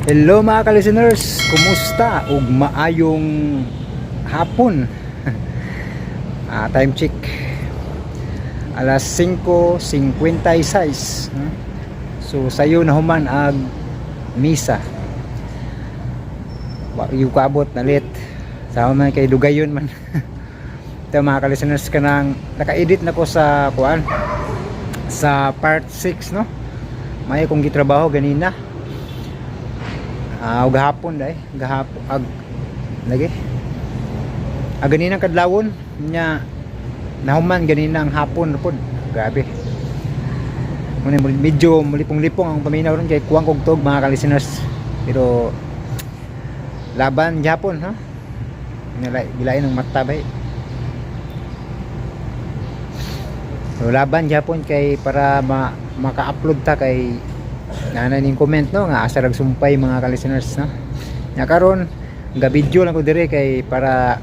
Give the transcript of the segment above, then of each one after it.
Hello mga ka-listeners, kumusta? Ug maayong hapon. Time check. Alas 5:56. So sayo na human ag misa. Wa yu kaabot na late. Sa man kay dugayon man. Ito mga ka-listeners, kanang naka-edit na ko sa kuan sa part 6, no? May kong gitrabaho ganina. Gahapon gahapon lagi ganinang kadlawon nya nahuman ganina ang hapon pod. Grabe, medyo mulipong-lipong ang paminaw ron kay kuwang kog tog mga ka-listeners, pero laban gihapon ha, gilain ng mata bay. So laban gihapon kay para maka-upload ta kay ning comment, no, nga asa ragsumpay mga ka-listeners, no. Nya karon ga video lang ko dire kay para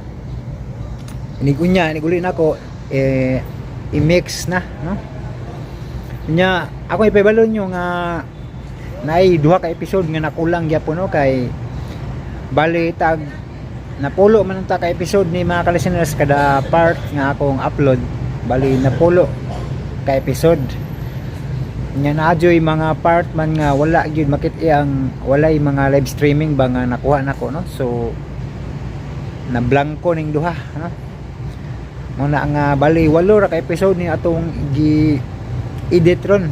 iniguli nako i-mix na, no. Nya ako ipabalon nyo nga naay duha ka episode nga nakulang gyapon, no, kay bali tag napulo man ta ka episode ni mga ka-listeners kada part nga akong upload, bali napulo ka episode. Nya naadyoy mga part man nga wala gyud makit-i ang walay mga live streaming ba nga nakuha nako, no. So na blanco ning duha, no. Muna nga bali 8 ra ka episode ni atong gi-edit ron.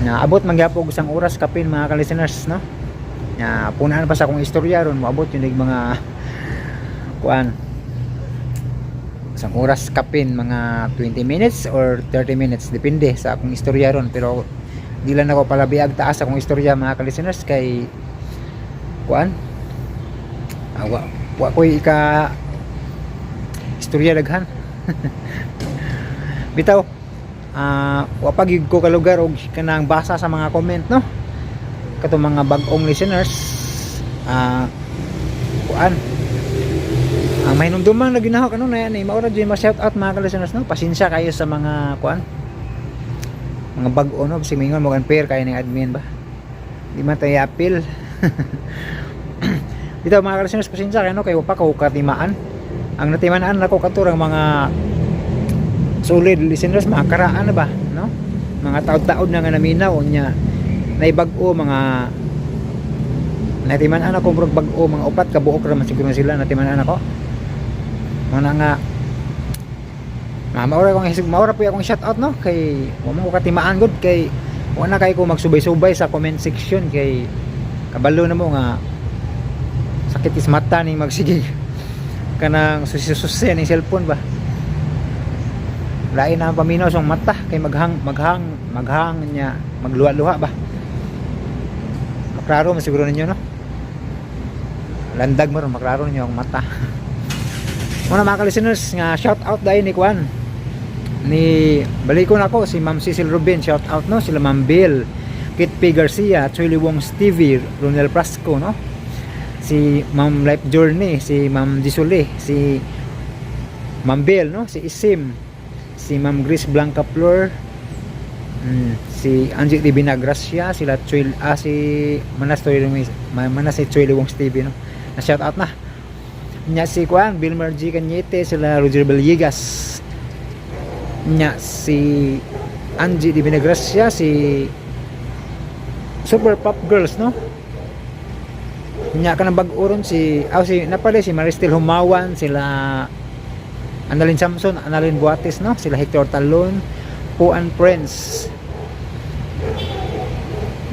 Na abot man gyapon og isang oras kapin mga ka-listeners, no. Nya punahan pa sa akong istorya ron, moabot yun mga kuan isang oras kapin, mga 20 minutes or 30 minutes depende sa akong istorya ron. Pero di lang ako palabiag taas akong istorya mga ka-listeners kay kuan wa koy ika istorya daghan. Bitaw wa pagig ko kalugar og kanang basa sa mga comment, no, kato mga bag-ong listeners. Kuan ang may numduman na ginahok ano na yan, maura dyan ma-shout out mga ka-listeners, no. Pasensya kayo sa mga kuan mga bag-o, no, kasi mingon mo kan pair kayo ng admin ba, di man tayo appeal. Dito mga ka-listeners, pasensya kayo, no, kayo pa ko katimaan ang natimanaan ako katurang mga solid listeners, mga karaan na ba, no, mga taod-taod na nga naminaw nya naibag-o mga natimanaan ako murag bag-o, mga upat ka buok ra man siguro sila natimanaan ako. Muna nga maura po akong shout out, no, kay wa mo ko katimaan gud kay wala kay ko magsubay-subay sa comment section kay kabalo na mo nga sakit is mata ning magsigig kanang susi-susi ning cellphone ba, lain na ang paminaw sa mata kay maghang nya magluha-luha ba. Maklaro mo siguro ninyo, no, landag mo ron maklaro ninyo ang mata. Muna mga ka-listeners nga shout out dahil ni Kwan ni balikon ako si Ma'am Cecil Rubin, shout out, no, sila Ma'am Bill, Kit P. Garcia, Chuli Wong Stevie, Ronel Prasco, no, si Ma'am Life Journey, si Ma'am Disole, si Ma'am Bill, no, si Isim, si Ma'am Grace Blanca Flor, si Angie de Binagracia, sila Chuli si Chuli Wong Stevie, no, na shout out na. Nya si Juan Vilmer G. Cañete, sila Roger Belligas, nya si Angie de Binagracia, si Super Pop Girls, no, nya kanang bag-oron si napali si Maristel Humawan, sila Annalyn Samson, Annalyn Buates, no, sila Hector Talon, Puan Prince,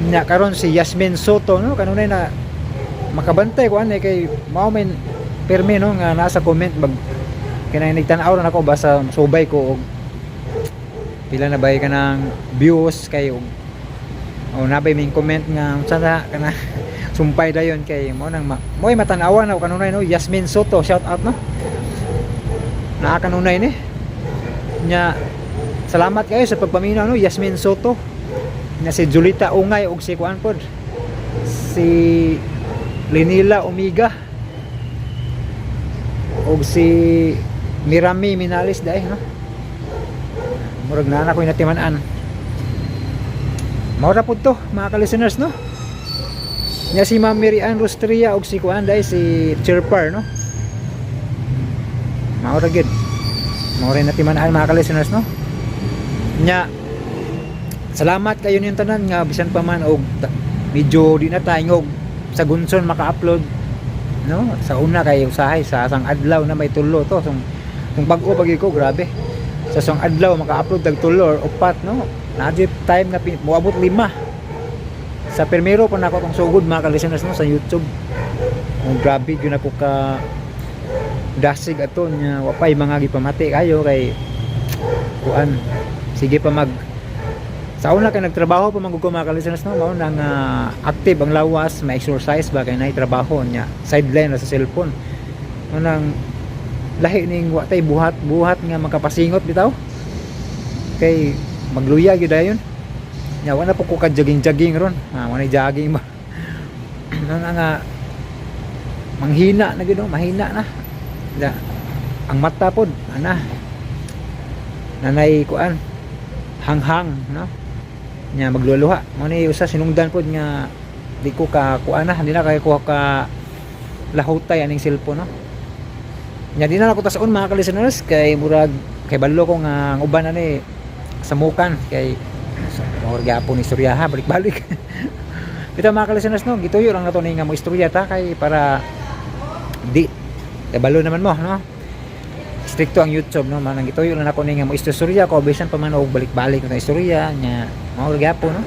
nya karon si Yasmin Soto, no, kanunay na makabantay ko anay kay mao men permi, no, nga nasa comment bag kinay nagtan-aw na ako basta subay ko og pila na bay ka ng views kay og nabay ming comment nga sana kana sumpay dayon kay mo nang mo'y matan-awan ako kanunay, no, Yasmin Soto, shout out, no, naa kanunay ni nya salamat kayo sa pagpaminaw, no, Yasmin Soto, nya si Julita Ungay og si kuan pod si Lenila Omega og si Mirami Minalis dai, no, murag na ako natiman-an. Maura po to mga ka-listeners, no. Nya si Ma'am Mary Ann Rostria og si kuan dai si Chirpar no. Mao ra gid. Mao rin natin manaan mga ka-listeners no. Nya salamat kayo niyong tanan nga bisan pa man og medyo di na tayo sa gunson maka-upload no. Sa una kay usahay sa sang adlaw na may tulo to. Kung bag-o pagi ko grabe. Sa sang adlaw maka-upload tag tulo or upat no. Nadyo time nga moabot 5. Sa primero pa na ako itong sugod mga ka-listeners no, sa YouTube. Grabe yun ako ka dasig ato nya wapay mga gipamati kayo kay kuan. Sige pa mag sa una kay nagtrabaho pa magud ko mga ka-listeners no, mao nang active ang lawas, may exercise ba kay nay trabaho nya sideline na sa cellphone. Mao nang lahi ning watay buhat nga makapasingot bitaw. Kay magluya gyud dayon. Ya, wala po ko ka jogging ron. Wala jogging ba. nga manghina na gid, mahina na. Da, ang mata pod ana. Nanay kuan hanghang no. Nya magluluha. Mo ni usa sinungdan pod nga di ko ka kuan na, hindi na kay ko ka lahutay aning cellphone no. Nya di na ako tason mga ka-listeners kay murag kay ballo ko nga ang uban ani samukan kay or gyapon istorya ha balik-balik. Kita mga ka-listeners no, gituyo lang nato ni nga mo istorya ta kay para di balo naman mo no. Stricto ang YouTube no, manang gituyo lang ako ni nga mo istorya ko bisan pa man og balik-balik na istorya nya mao gyapon no.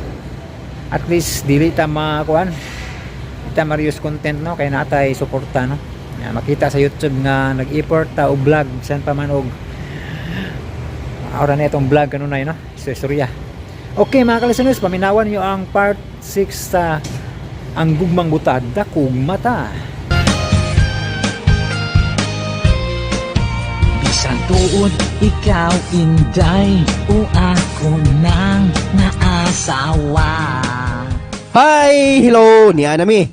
At least dili ta makuan. Kita marius content no kay natay suporta no. Nya makita sa YouTube nga nag-effort ta og vlog bisan pa man og ora na itong vlog kanunay no, istorya. Okay mga ka-listeners, paminawan nyo ang part 6 sa ang gugmang butad dakog mata. Bisan tuod ikaw inday o ako nang naasawa. Hi! Hello! Ni Anami.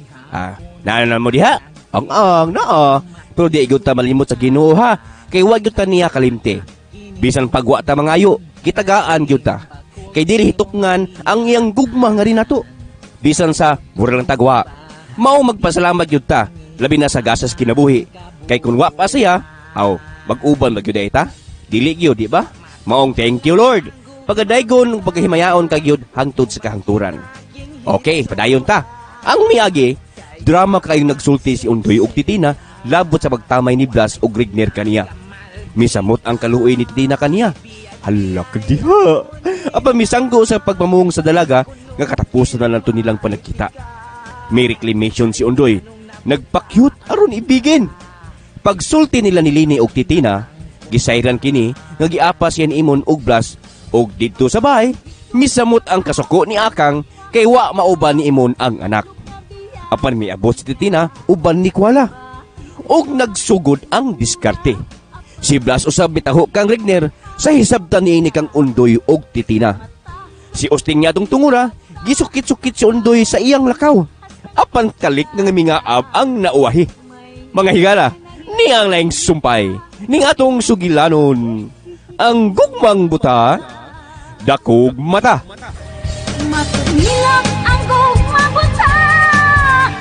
Naanan mo diha? Naa. Pero di igod ta malimot sa Ginoo ha. Kay wag gyud ta niya kalimte. Bisan pagwa ta mangayo, kitagaan gyud ta. Kay dili hitukngan ang iyang gugma nga rin nato. Bisan sa mura lang tagwa. Mao magpasalamat gyud ta, labi na sa gasas kinabuhi. Kay kun wa pa siya, mag-uban ba gyud ta? Dili gyud, di ba? Maong thank you Lord. Pagadaygon ug paghimayaon kag gyud hangtod sa kahangturan. Okay, padayon ta. Ang miagi, drama kayong nagsulti si Undoy ug Titina labot sa pagtamay ni Blas ug Rigner kaniya. Misamot ang kaluoy ni Titina kaniya. Hala ka diha. Apa misanggo sa pagpamung sa dalaga nga katapusan na lang to nilang panagkita. May reclamation si Undoy. Nagpakyut aron ibigin. Pagsulti nila ni Lini og Titina, gisayran kini nga giapas yan imon og Blas og didto sa bahay, misamot ang kasuko ni Akang kay wa mauban ni imon ang anak. Apan may abot si Titina uban ni Kuala. Og nagsugod ang diskarte. Si Blas usab bitaho kang Rigner sa hisabtan niini kang Undoy og Titina. Si Osting niya tungura, gisukit-sukit si Undoy sa iyang lakaw. Apan kalik nga mingaab ang nauwahi. Mga higala, niyang laing sumpay, ning atong sugilanon. Ang gugmang buta, dakog mata. Matumilang ang gugmang buta,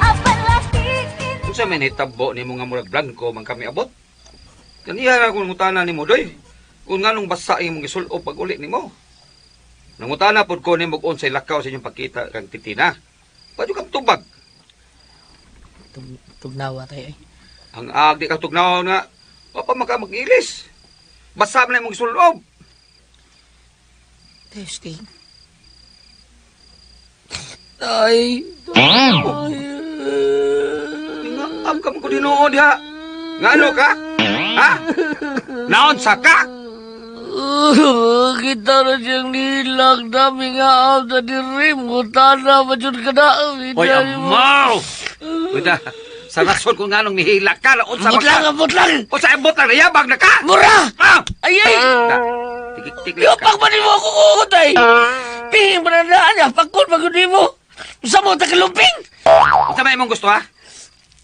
apalakikin. Kung sa minitabo ni mo nga murag blanco man kami abot, kaniya na kung ngutana ni mo doy. Kung nga nung basa yung mong isulo pag uli ni mo. Nangutana po ko ni mo kung sa lakaw sa inyong pagkita kang Titina. Paano kang tubag? Tugnawa tayo eh. Ang agdi ka tugnaw nga, papa maka mag-ilis. Basa mo na yung mong isulo. Testing. Ay. Tingaab ka mo ko dinoon diha. Nga ano ka? Ha? Naon sa ka? Kita na siyang nilag dami nga sa dirim. Utana, masyod ka na. Hoy, amaw! Uda, sa rason kung nga nung nihilak ka, laon sa Abot lang! O sa abot lang, nayabag na ka! Mura! Ah! Ayay! Tigik-tiglik Yung ka. pagpani mo ako kuhutay! Pihing panandaan niya, pagkul pagkuli mo! Sa mo, tagalumping! Ito ba imong gusto, ha?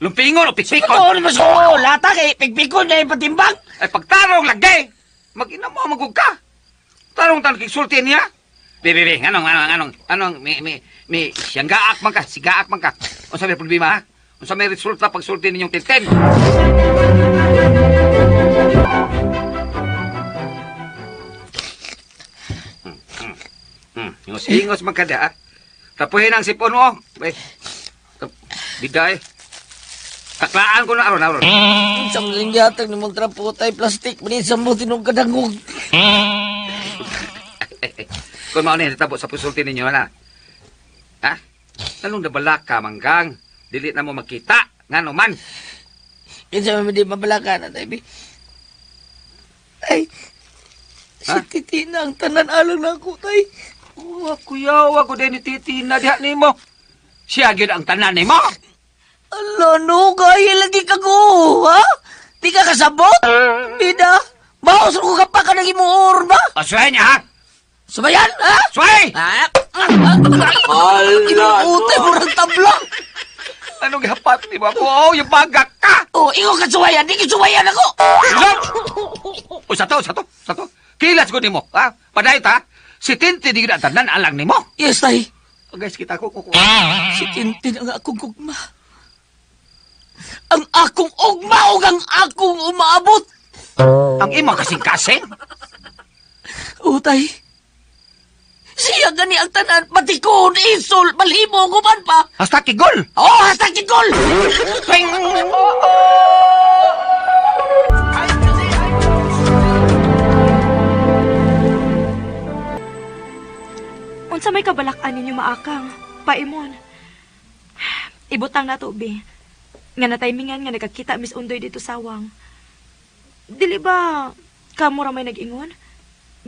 Lumpingon o pikpikon? Ito, mas ko, lata kay pigpikon na yung patimbang! Ay pagtarong lagay! Mag-ina mo, magug ka! Tarong tan kiksulti niya? Bebe, anong, may siyang gaak man ka, sigaak man ka. Unsa may problema, ha? Unsa may resulta pag sulti ninyong tintin? Ingos-ingos man kada, ha? Tapuhin ang sipon mo. Biday. Taklaan ko na aron. Isang lingyatag ni mong trapo tayo plastik. Manisa mo tinong kadangog. Kung mao ni natabo sa pusulti ninyo na. Ha? Talong nabala ka, manggang. Dili na mo makita. Ngano man. Kinsa man di mabalakan na tayo. Ay, si Ha? Titina ang tanan alang na ako tayo. Kuya, ko din ni Titi na diha ni mo. Siya gyud ang tanan ni mo. Ala, no, kaya lagi ka ko, ha? Di ka kasabot? Bida, baos ko ka pa ka naging muor ba? Asway niya, ha? Sumayan, ha? Sway! Inuutay mo ng tabla. Anong hapat ni mo? Oh, yung bagak ka! Oh, ikaw ka sumayan, di ka sumayan ako. Stop! O, sato. Kilas ko ni mo, ha? Padayot, ha? Si Tinti di gyud ang tanan alang ni mo. Yes, tay. Guys, kita ko. Si Tintin ang akong gugma. Ang akong ugma o ang akong umaabot. Ang imo kasing-kasing. Utay. Siya gani ang tanan, matikon, isol, malhimo, guman pa. Hasta kigol. Oh, hasta kikol! Unsa may kabalakan ninyo maakang, paimon. Ibutang na to, be. Nga na timingan nga nagkakita Miss Undoy dito sawang. Dili ba kamo ra may nag-ingon?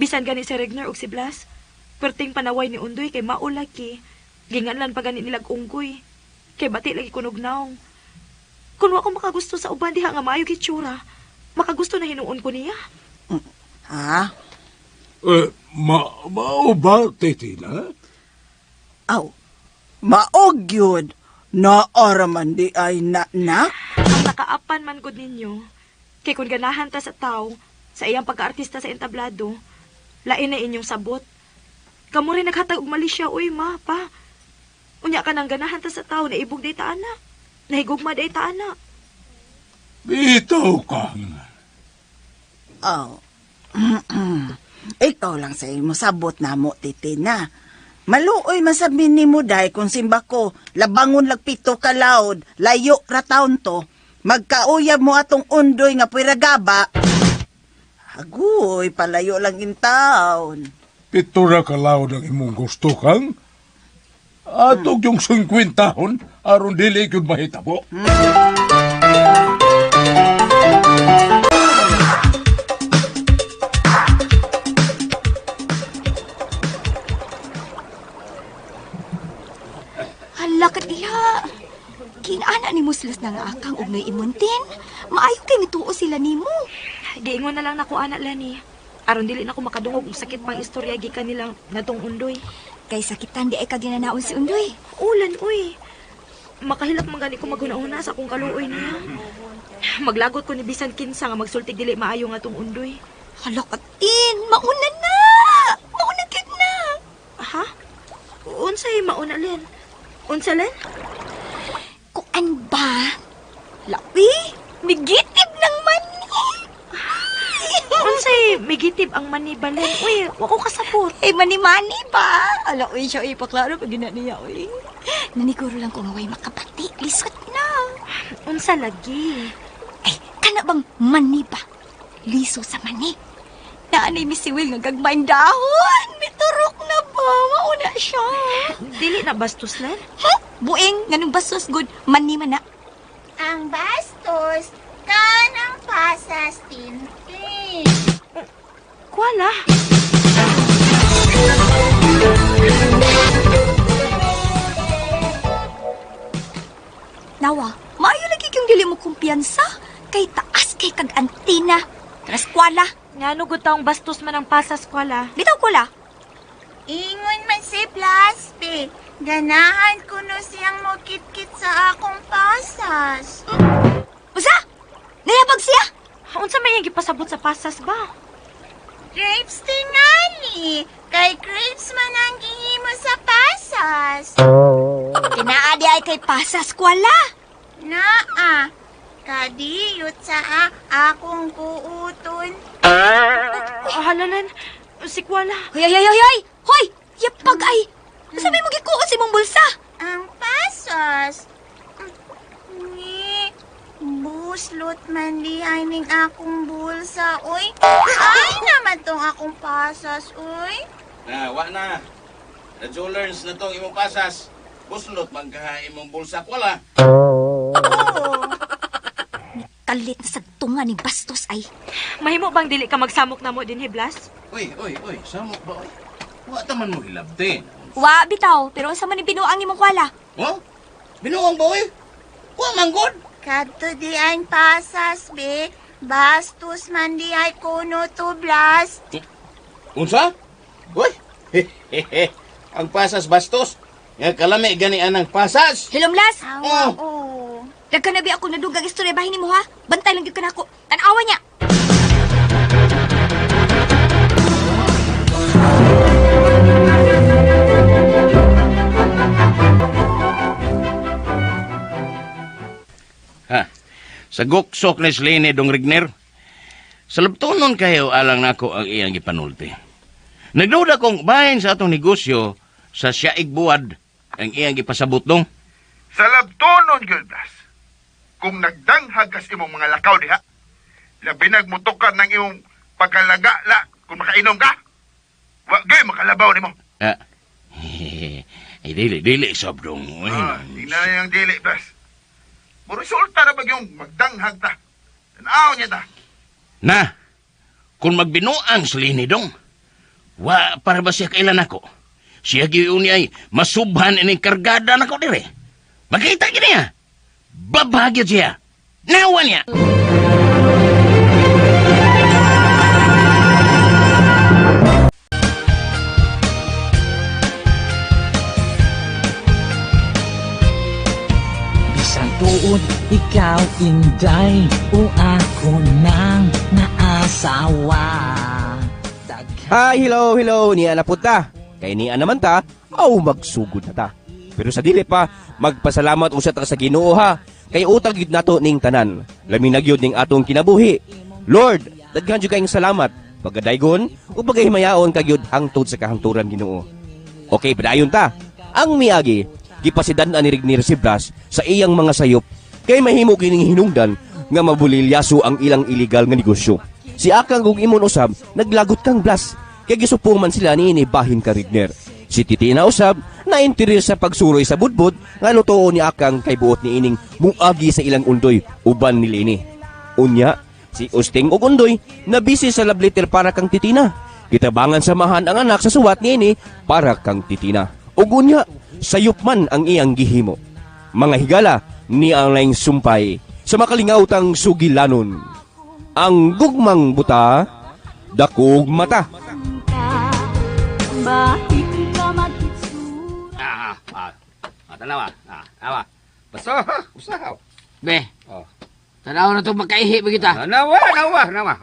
Bisan gani si Regner ug si Blas, perting panaway ni Undoy kay maulaki. Ginganlan pa gani nilag unggoy. Kay bati lagi kunog naong. Kung wa ko makagusto sa uban diha nga maayo gitsura, makagusto na hinuon ko niya. Ha? Mao ba, Titina? Aw, maog yun. Naaraman di ay na. Ang nakaapan man gud ninyo, kay kung ganahan ta sa tao, sa iyang pagka-artista sa entablado, lain na inyong sabot. Kamu rin naghatag og mali siya, uy, ma, pa. Unya ka nang ganahan ta sa tao, naibog day ta ana. Nahigugma day ta ana. Bitaw ka. Aw, ikaw lang sa imo sabot na mo, Titina. Maluoy masabihin ni mo day kung simba ko, labangon lagpito ka laod, layo ra taon to, magkauyab mo atong undoy nga piragaba. Agoy, palayo lang in taon. Pitura ka laod ang imong gusto kang? Atog yung 50 taon, aron dili yun mahitabo. Hala ka diha. Kinana ni Muslas na nga akang ugnay imuntin. Maayo kay nituo sila nimo. Di ingon na lang na ko anak lani. Aron dili na ko makadungog og sakit pang istorya gikan nilang natong undoy. Kay sakitan di ay kaginanaon si Undoy. Ulan, uy. Makahilak man gani ko maghuna-una sa akong kaluoy niya. Maglagot ko ni bisan kinsa nga magsultig dili maayo nga tong undoy. Hala ka tin, mauna na. Mauna kid na. Ha? Unsay mauna len? Unsa len? Kuan ba? Lapi, migitib ng mani. Unsay migitib ang manibalen? Uy, wa ko kasabot. Mani-mani ba? Ala, uy, siya ipaklaro pag gina niya, uy. Naniguro lang kung away makapati. Lisot na. Unsa lagi? Ay, kana bang mani ba? Liso sa mani. Naanay mi si Will nga gagmayng dahon. Miturok na ba? Mauna siya. Dili na bastos len? Buing, ganun bastos good. Mani man na. Ang bastos, kanang pasas tintin. Kuala. Nawa, maayo lagi kyung dili mo kumpiyansa. Kay taas kay kag antina. Tras kwala. Ngano gud taong bastos man ang pasas kuala? Bitaw kwala. Ingon man si Plaspe, ganahan ko no siyang mokit-kit sa akong pasas. Usa! Nayabag siya! Unsa may yang gipasabot sa pasas ba? Grapes tingali, kay grapes man ang gihimo sa pasas. Kinaa di ay kay pasas kwala. Naa, kadiyot sa akong kuuton. Halalan, si Kuala. Hoy, hoy, hoy, hoy! Hoy! Yapag ay! Sabi mo gikuot si mong bulsa. Ang pasas. Ni, buslot man dihay ning akong bulsa, uy. Ay naman tong akong pasas, uy. Wa na. The jewelers na tong imong pasas. Buslot magkaha imong bulsa wala. Kalit na sagtungan ni bastos ay. Mahimo bang dili ka magsamok na mo din, Blas? Uy, samok ba oy? Wa taman mo hilabtin. Wa, bitaw. Pero sa man ni binuang ni mong kwala. Oh? Binuang ba oy? Wa manggod. Kadto di ay pasas, be. Bastos man di ay kuno to, Blas. Unsa? Uy. Ang pasas bastos. Nga kalami gani anang pasas. Hello, Blas. Awa, Oh. oh. Nagkanabi ako nadugang istorya bahin ni mo, ha? Bantay lang yun ka na ako. Tanawa niya. Ha. Sa guksok ni Slene dong Rigner. Sa labtonon kayo alang nako ang iyang gipanulti. Nagduda kong bahin sa atong negosyo sa siyaig buwad ang iyang gipasabot dong. Sa labtonon, Gildas, kung nagdanghag kas imong mga lakaw diha, labi nagmutukan ng imong pagkalaga kung makainom ka, wagay makalabaw nimo. Ah. Ay, dili, sobrong. Tingnan na yung dili, Blas. Resulta na ba yung magdanghag ta? Tanaw niya ta. Na, kung magbinuang Slene dong, wa para ba siya kailan ako? Siya giyon niya ay masubhan ining kargada na ko dire. Makita ka niya. Babagyo siya. Nawa niya. Bisan tuod ikaw inday o ako nang naasawa. Hi, hello. Ni ana punta. Kay ni naman ta, magsugod na ta. Pero sa dili pa, magpasalamat usat ta sa Ginoo ha. Kay utang gyud nato ning tanan. Lami na gyud ning atong kinabuhi. Lord, daghan jud kayong salamat. Pagadaygon o pagahimayaon kagyud hangtod sa kahangturan Ginoo. Okay, padayon ta. Ang miagi, gipasidan-an ni Rigner si Blas sa iyang mga sayop kay mahimo kining hinungdan nga mabulilyaso ang ilang illegal nga negosyo. Si Akang ug imon usab naglagot kang Blas kay gisupuman sila ni bahin ka Rigner. Si Titina usab na-interes sa pagsuroy sa budbud nga lutoon ni Akang kay buot ni ining muagi sa ilang undoy uban ni Lini. Unya, si Usting ug undoy na busy sa love letter para kang Titina. Kitabangan samahan ang anak sa suwat ni ini para kang Titina. Ug unya, sayop man ang iyang gihimo. Mga higala ni ang laing sumpay sa makalingawtang sugilanon. Ang gugmang buta, dakog mata. Tanawa. Usahaw. Be, Oh. tanaw na ito magkaihi ba kita? Nawa.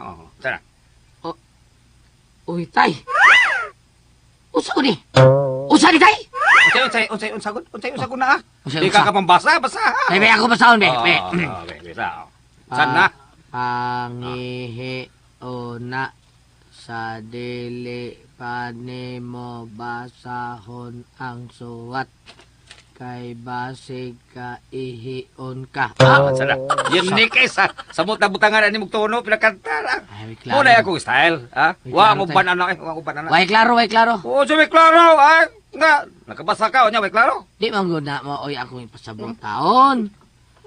Oh, tara. Uy, tay. Usa ko ni. Usa ni tay? Unsay unsagod na ah. Di ka pambasa, basa. Ay, be, ako pasahon, be. Be. Bisa. San na? Pangihi una sa dili pa nimo basahon ang suwat kay basig ka ihion ka. Sana. Yun ni kay sa butangan ni mugtono pinakanta. Ay, Mo na ako style, ha? Wa mo ban anak, wa ko ban anak. Way klaro. Oh, so may klaro, ay. Nga, nakabasa ka nya, may klaro. Di man gud na mo oy akong ipasabot taon.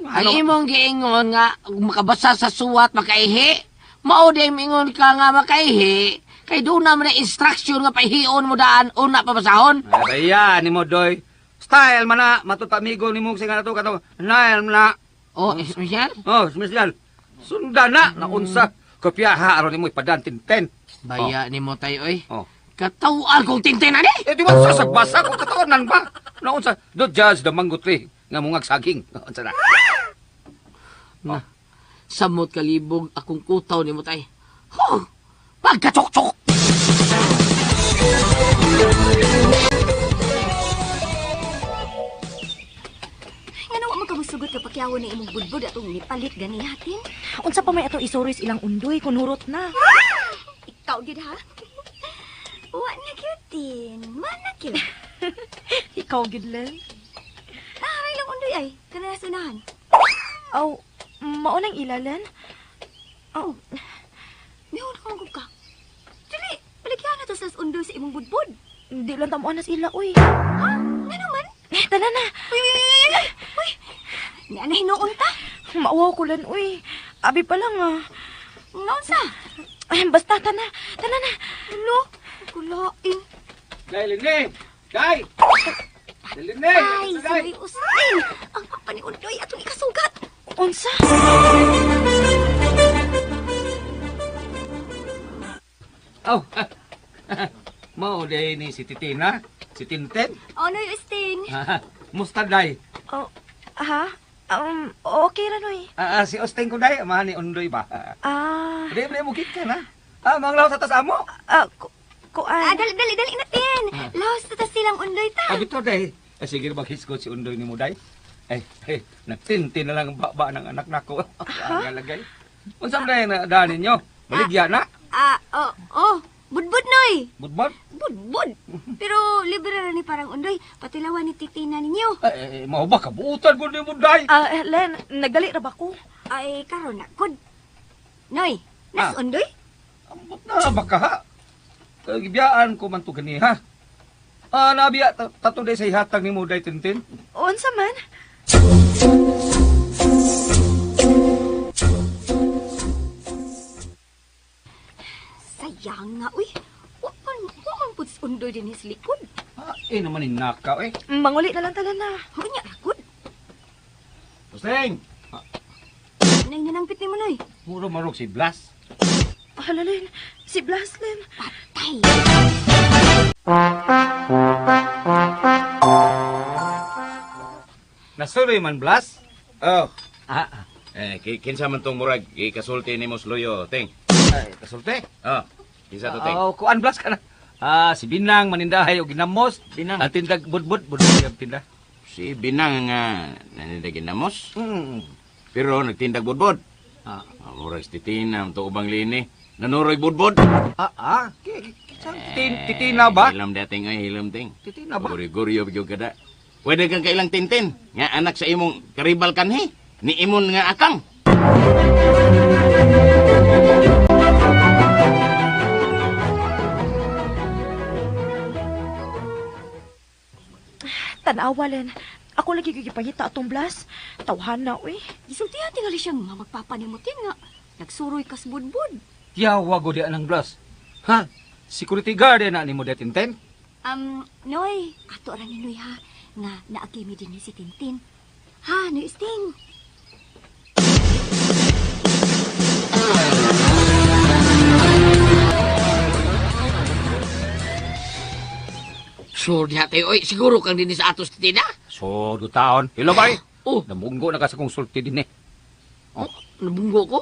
Ang imong giingon nga makabasa sa suwat makaihi. Mao di mingon ka nga makaihi. Kay doon naman na instruction nga pahion mo daan una pa basahon. Ay, ni mo doy. Style man na matut amigo ni mo singa nato kato. Nail na. Oh, espesyal? Oh, special. Sundan na unsa kopya aron nimo ipadan tinten. Baya ni mo tayo oy. Oh. Katawaan kong tintin ani. Eh di ba sasagbasa ko katawanan ba? Naunsa do judge the mangutri nga mungag saging. Unsa na? Na, samot kalibog akong kutaw ni mo tayo. Huh! Pagkatsok-tsok! mo ka musugot ka pakyawon ni imong budbud atong nipalit ganihatin? Unsa pa may ato isuris ilang undoy kung hurot na. Ikaw gid ha? Wa na cutin. Mana cute. Ikaw gid Len. Aray lang undoy ay. Kana sunahan. Aw, maunang ilalan. Oh. Mihon ka magod ka. Dili, paligyan na to sa undoy sa imong budbud. Di lang tamuan na sila, uy. Ha? Ano man? Tala na. Uy. Ni ana hinuon ta? Maawaw ko Len, uy. Abi pa lang ah. Naunsa? Basta, tana na. Ulo, kulain. Day, Lining! Day! Lining! Ay, serious. Ay, ang papa ni undoy atong ikasugat. Unsa? Oh, mao day ni si Titina, si Tinten. Ano yung sting? Musta day? Oh, ha? Okay ra noy. Si Osteng ko day, amahan ni Undoy ba? Di mo kit ka na. Manglaw sa tas amo. Kuan. Dali natin. Laos ta silang undoy ta. Bito day. Sige maghisgot si Undoy ni mo day. Nagtintin na lang ang baba ng anak nako. Galagay. Unsa man day na daan ninyo? Baligya na. Budbud noy. Budbud? Budbud. Pero libre ra ni parang undoy. Patilawan ni titina ninyo. Mao ba kabuutan ko ni mo day? Len, nagdali ra ba ko? Ay, karon na good. Noy, nas undoy? Ambot na baka ha. Gibiyaan ko man to gani ha. Nabiya tato day sa ihatag ni mo day Tintin. Unsa man? Sayang nga, uy. Waman po sa undoy din sa likod. Naman inakaw Manguli na lang tala na. Hunya, rakod. Osteng! Nay nanangpit ni mo, Noy. Muro marog si Blas. Hala, Len. Si Blas, Len. Patay. Nasuloy man Blas? Oh. Ah. Kinsa man tong murag, ikasulti ni mo sluyo, Teng. Kasulti? Oh. Kinsa to, Teng? Kuan Blas ka na. Si Binang manindahay o ginamos. Binang. Ang tindag budbud yung tinda. Si Binang nga nanindagin na mos. Pero nagtindag budbud. Murag si Titina, to ubang lini. Nanuroy budbud. Titina ba? Hilam dating ay, hilam ting. Titina ba? Guri-guri yung kada. Pwede kang kailang Tintin. Nga anak sa imong karibal kanhi. Ni imon nga akang. Tanawa, Len. Ako lagi gigipangita atong Blas. Tawhan na, uy. Gisultihan tingali siyang magpapanimutin nga. Nagsuroy kas budbud. Yawa go di anang Blas. Ha? Security guard na ni mo day Tintin? Noy. Ato ra ni Noy ha. Nga naagimi din ni si Tintin. Ha, Noy Sting. Sure diha tayo, oy. Siguro kang din sa atos titina? So, 2 taon. Hello, bay. Oh. Namunggo na ka sa konsulti din eh. Nabunggo ko?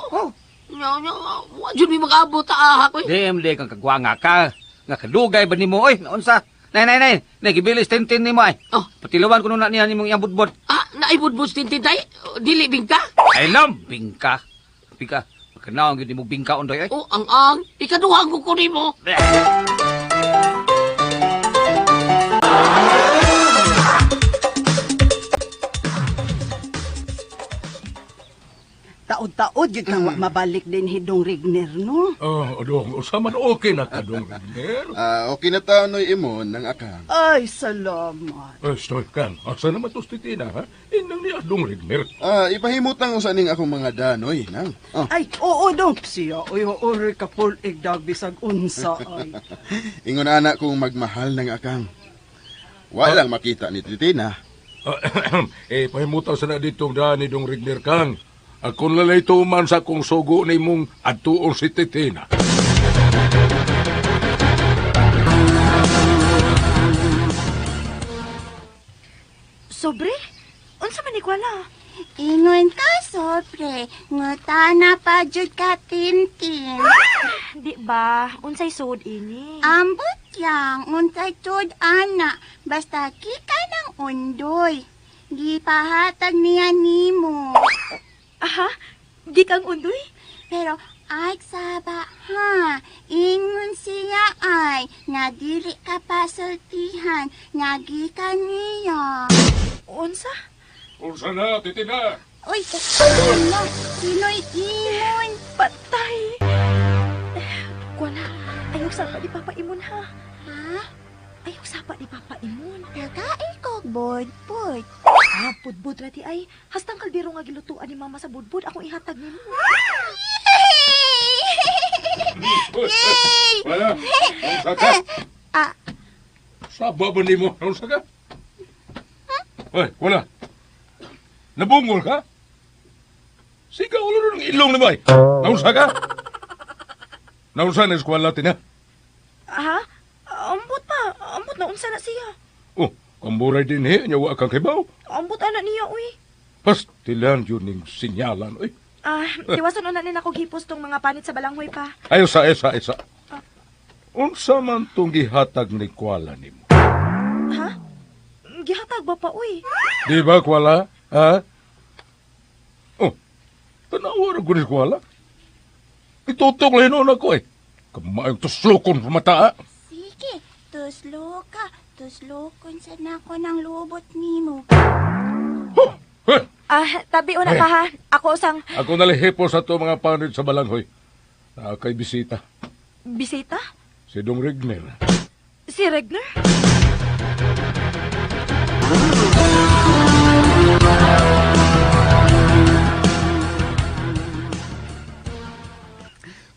Wajud may mag-abot ako eh. Dem, kang kagwanga ka. Nga kadugay ba ni mo, oy? Naunsa? Nay. Nagibilis Tintin ni mo ay. Patilawan ko nung na niya ni mong iyang budbud. Naibudbud Tintin tayo? Dili bingka? Ay lam, bingka. Bingka. Magkanaw ang yun mo bingka undoy ay. Ang. Ikaduhang ko ni mo. Taod-taod yun kang mabalik din hidong Rigner, no? Dong, usaman okay na ka, Dong Rigner. Okay na tanoy imon ng akang. Ay, salamat. Stoy kan, asa naman tos Titina, ha? Inang niya, Dong Rigner. Ipahimutang usaning akong mga danoy, nang. Ay, oo, Dong. Siya, uri ka pol igdag bisag unsa, ay. Ingon anak kong magmahal ng akang. Walang makita ni Titina. Pahimutaw sa na ditong daan ni Dong Rigner kang. Akong lalay tuman sa kong sugo ni mong atuon si Titina. Sobre? Unsa man ikwala? Ingon ka, sobre. Ngutana pa jud ka, Tintin. Di ba? Unsay sud ini? Ambot yang, unsay jud ana. Basta kita ng undoy. gipahatag niya nimo. Aha, di kang undoy? Pero ay saba ha, ingon siya ay, nga dili ka pasultihan, nga gikan niya. Unsa? Unsa na, titina? Uy, ano? Sino'y ingon? Patay! Kuwala, ayaw sapa di Papa Imon ha. Ha? Ayaw sapa di Papa Imon. Nagaay ko, bod. Ah, budbud rati ay. Hastang kaldero nga gilutuan ni Mama sa budbud, akong ihatag nimo. Yay! Wala, unsa ka? Ah, Saba ba ni mo? Unsa ka? Ay, wala. Nabungol ka? Siga ulo ng ilong ni Bay. Naunsa ka? Naunsa na eskwala tina? Ha? Ambot pa. Ambot na unsa na siya. Oh, kamburay din nyawa kang kibaw. Ambot anak niya, uy. Pastilan yun ning sinyalan, oy. Ah, iwasan na nila ako gipos tong mga panit sa balanghoy pa. Ayo sa esa. Unsa man tong gihatag ni kwala nimo? Ha? Gihatag ba pa, uy? Di ba kwala? Ha? Oh, tanawa rin ko ni kwala. Itutong linon ako eh. Kamayang tuslokon pamata. sige, tuslokon sa nako ng lubot nimo. Ah, tabi una pa ha. Ako sang Ako nalihipo sa to mga panit sa balanghoy. Kay bisita. bisita? Si Dong Rigner. Si Regner?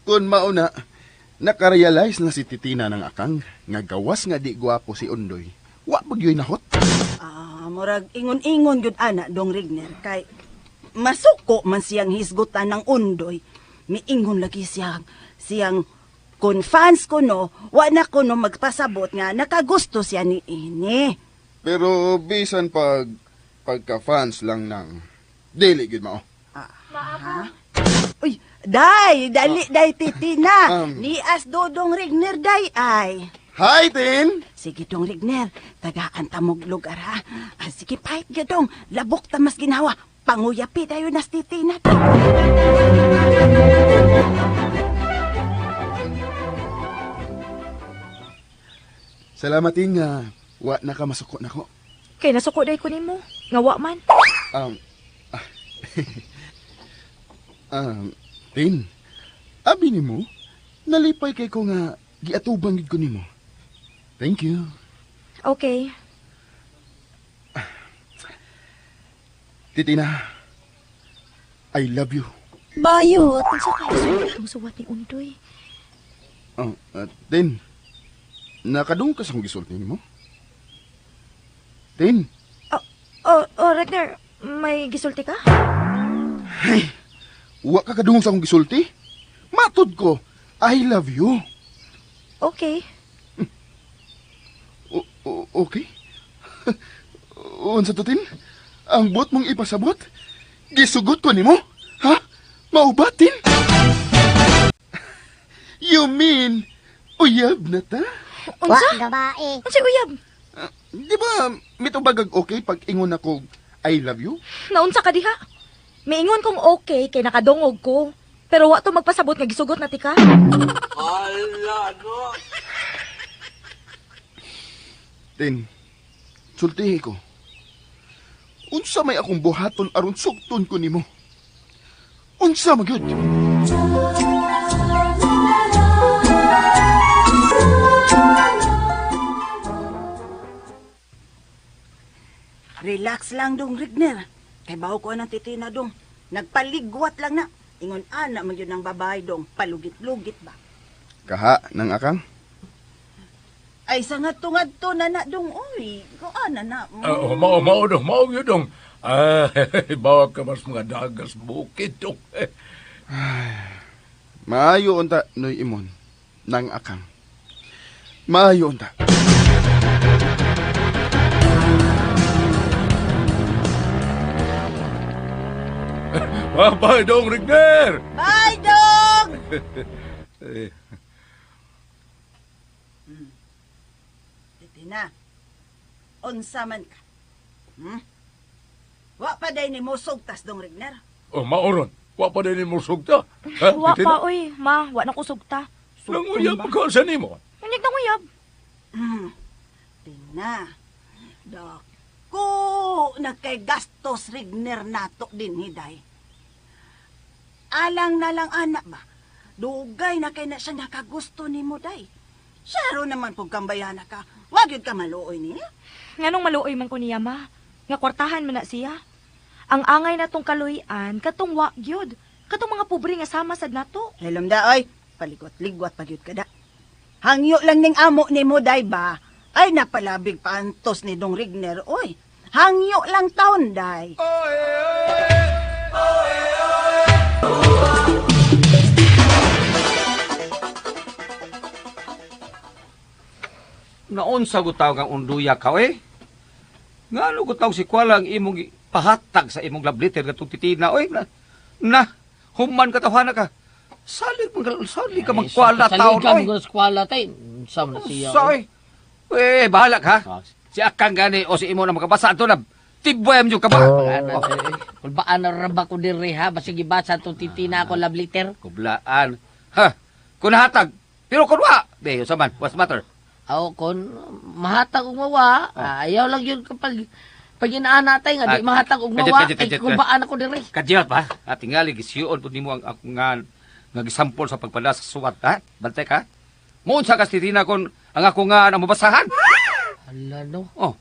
Kung mauna, nakarealize na si Titina ng akang, nga gawas nga di gwapo si Undoy. Wa bagyoy nahot. Murag ingon-ingon gud ana Dong Rigner kay masuko man siyang hisgutan ng Undoy. Miingon lagi siyang kun fans ko no, wa na ko no magpasabot nga nakagusto siya ni ini. Pero bisan pagka-fans lang ng dili gid mao. Uy, dali Titina. Ni as Dodong Rigner day ay. Hi, Tin! Sige, Dong Rigner. Tagaan ta mong lugar, ha? Sige, pahit ka, Dong. Labok ta mas ginawa. Panguyapi tayo nas Titina. Salamat nga. Wa na ka masuko na ko. Kay nasuko day ko nimo. Ngawa man. Tin, abi ni mo, nalipay kay ko nga giatubang gid ko nimo. Thank you. Okay. Titina, I love you. Bayot. Unsa kay itong suwat ni Undoy? Tin, nakadung ka sa kong gisulti nimo? Tin, Regner, may gisulti ka? wa ka kadung sa kong gisulti? Matod ko, I love you. Okay. Okay? Unsa to, Tin? Ang bot mong ipasabot? Gisugot ko nimo? Ha? Maubatin? You mean, uyab na ta? Unsa? Gabae. Unsa uyab? Di ba, mitubagag okay pag ingon ako, I love you? Naunsa ka diha? Miingon kong okay kay nakadungog ko. Pero wa to magpasabot nga gisugot na tika. Ala, no? Tin, sultihi ko. Unsa may akong buhaton aron sugton ko nimo? Unsa magyud? Relax lang, Dong Rigner. Kay baho ko ng Titina, Dong. Nagpaligwat lang na. Ingon ana man yun ng babae, Dong. Palugit-lugit ba? Kaha ng akang? Ay, sangat-tungadto na na, Dong. Uy, kung ana na. Mao yun dong. Bawa ka mas mga dagas bukid dong. Maayo unta, Noy Imon, ng akang. Maayo unta. Bye, Dong Rigner! Bye, Dong! Titina, unsa man ka? Wa pa day ni mo sugtas dong Rigner. Oh, maoron. Wa pa din mo sugta. Ha? Wa Titina? pa, oy. Ma, wa na ko sugta. Languyab ka sa nimo. Nagnig na nguyab. Tina. Dako na kay gastos Rigner nato din hiday. Alang na lang anak ba? Dugay na kay na siya nakagusto ni mo day. Saro naman pug kambayana ka. Wag yun ka maluoy niya. Nganong maluoy man ko niya, ma? Nga kwartahan man na siya. Ang angay na tong kaluyan, katong wa gyud. Katong mga pobre nga sama sad nato. Helom da oy. Paligot-ligwat pa gyud ka da. Hangyo lang ning amo ni mo day ba? Ay napalabig paantos ni Dong Rigner oy. Hangyo lang taon day. Naunsa gutaw kang unduya ka, eh? Nga gutaw si Kuala ang imong pahatag sa imong love letter katong titina, oy. Human katawana ka. Salig ka magkuala taon, oy. Saligan ko sa kwala tay. Sam na siya. Soy. Bahala ka. Si Akang gani o si imo na makabasa ito na tibwem yung kaba. Kung baan na raba ko diri ha, basig ibasa itong titina ako love letter. Kublaan. Ha? Kung nahatag. Pero kung wa. Deyo saman. What's matter? Aw, kung mahatag og mawa, ayaw lang yun kapag pag inaana tay nga, di mahatag og mawa, ay kung baan ako diri. Kadyot pa. At tingali, gisiyon po nimo ang ako nga gisampol sa pagpada sa suwat, ha? Bantay ka? Ngun sa kastitina kon ang ako nga na mabasahan. Hala no. Oh.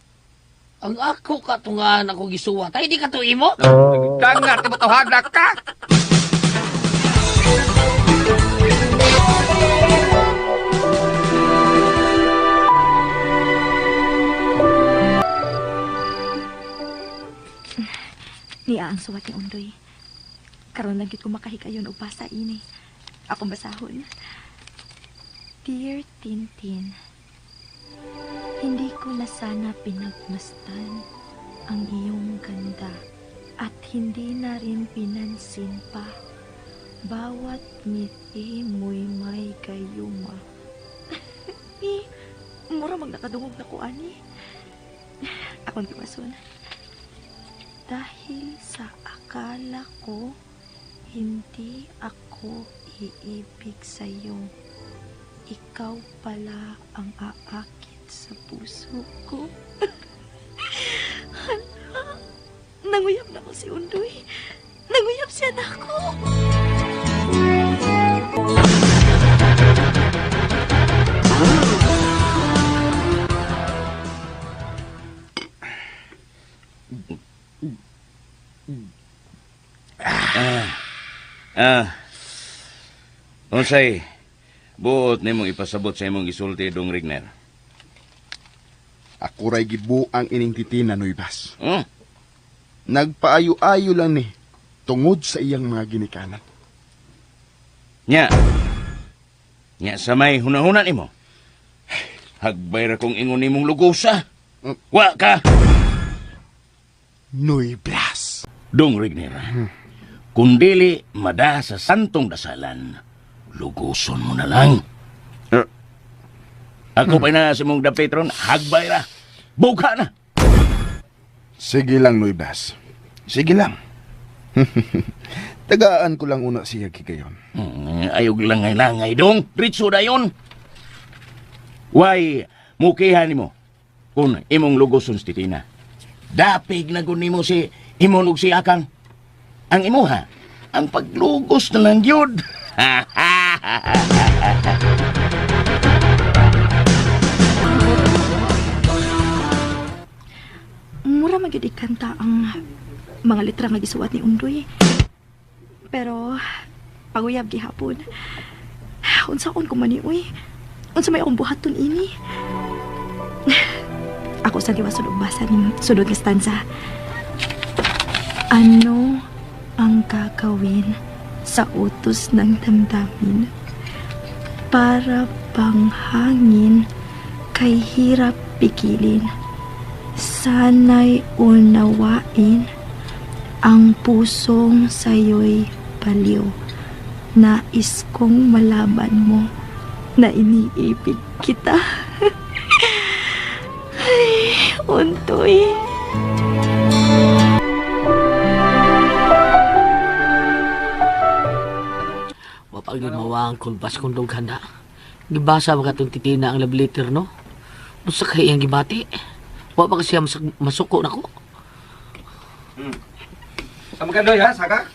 Ang ako katungan ako gisuwat, ay di ka to imo. Dangat, di mo tawhanak ka. Niya ang suwat ni Undoy. Karon lang gid ko makahikayon og basa ini. Akong basahon. Dear Tintin, hindi ko na sana pinagmastan ang iyong ganda at hindi na rin pinansin pa. Bawat ngiti mo'y may gayuma. Mura nakadungog na ko, ani. Akong kibason. Dahil sa akala ko, hindi ako iibig sa'yo. Ikaw pala ang aakit sa puso ko. Nanguyab na ako si Undoy. Nanguyab siya na ako. Unsay, buot nimong ipasabot sa imong gisulti, Dong Rigner. Ako ray gibuang ining titina, Noybas. Hmm? Nagpaayo-ayo lang ni tungod sa iyang mga ginikanan. Nya. Nya sa may hunahuna nimo. Hagbay ra kong ingon nimong lugosa. Wa ka. Noyblas. Dong Rigner. Kung dili mada sa santong dasalan, luguson mo na lang. Ako pa na sa mong dapetron, hagbay ra. Buka na. Sige lang, Noyblas. Sige lang. Tagaan ko lang una siya kikayon. Ayog langay-langay, Dong. Ritso da yun. Why, mukihan mo kung imong luguson si Titina. Dapig na kung mo si imong si Akang. Ang imuha, ang paglugos na lang yun. Mura magyud ikanta ang mga letra nga gisuwat ni Undoy. Pero paguyab gihapon. Unsaon ko man ni uy? Unsa may akong buhaton ini? Ako sa diwa sulog basa ni sulog nga stanza. Ano ang gagawin sa utos ng damdamin para bang hangin kay hirap pigilin? Sana'y unawain ang pusong sa'yo'y baliw. Nais kong malaman mo na iniibig kita. Ay, Undoy. Awang kulpas kung handa. Gibasa mga itong titina ang love letter, no? Musta kayo yung gibati? Wa pa kasi masuko na ko. Sama ka doy ha, saka?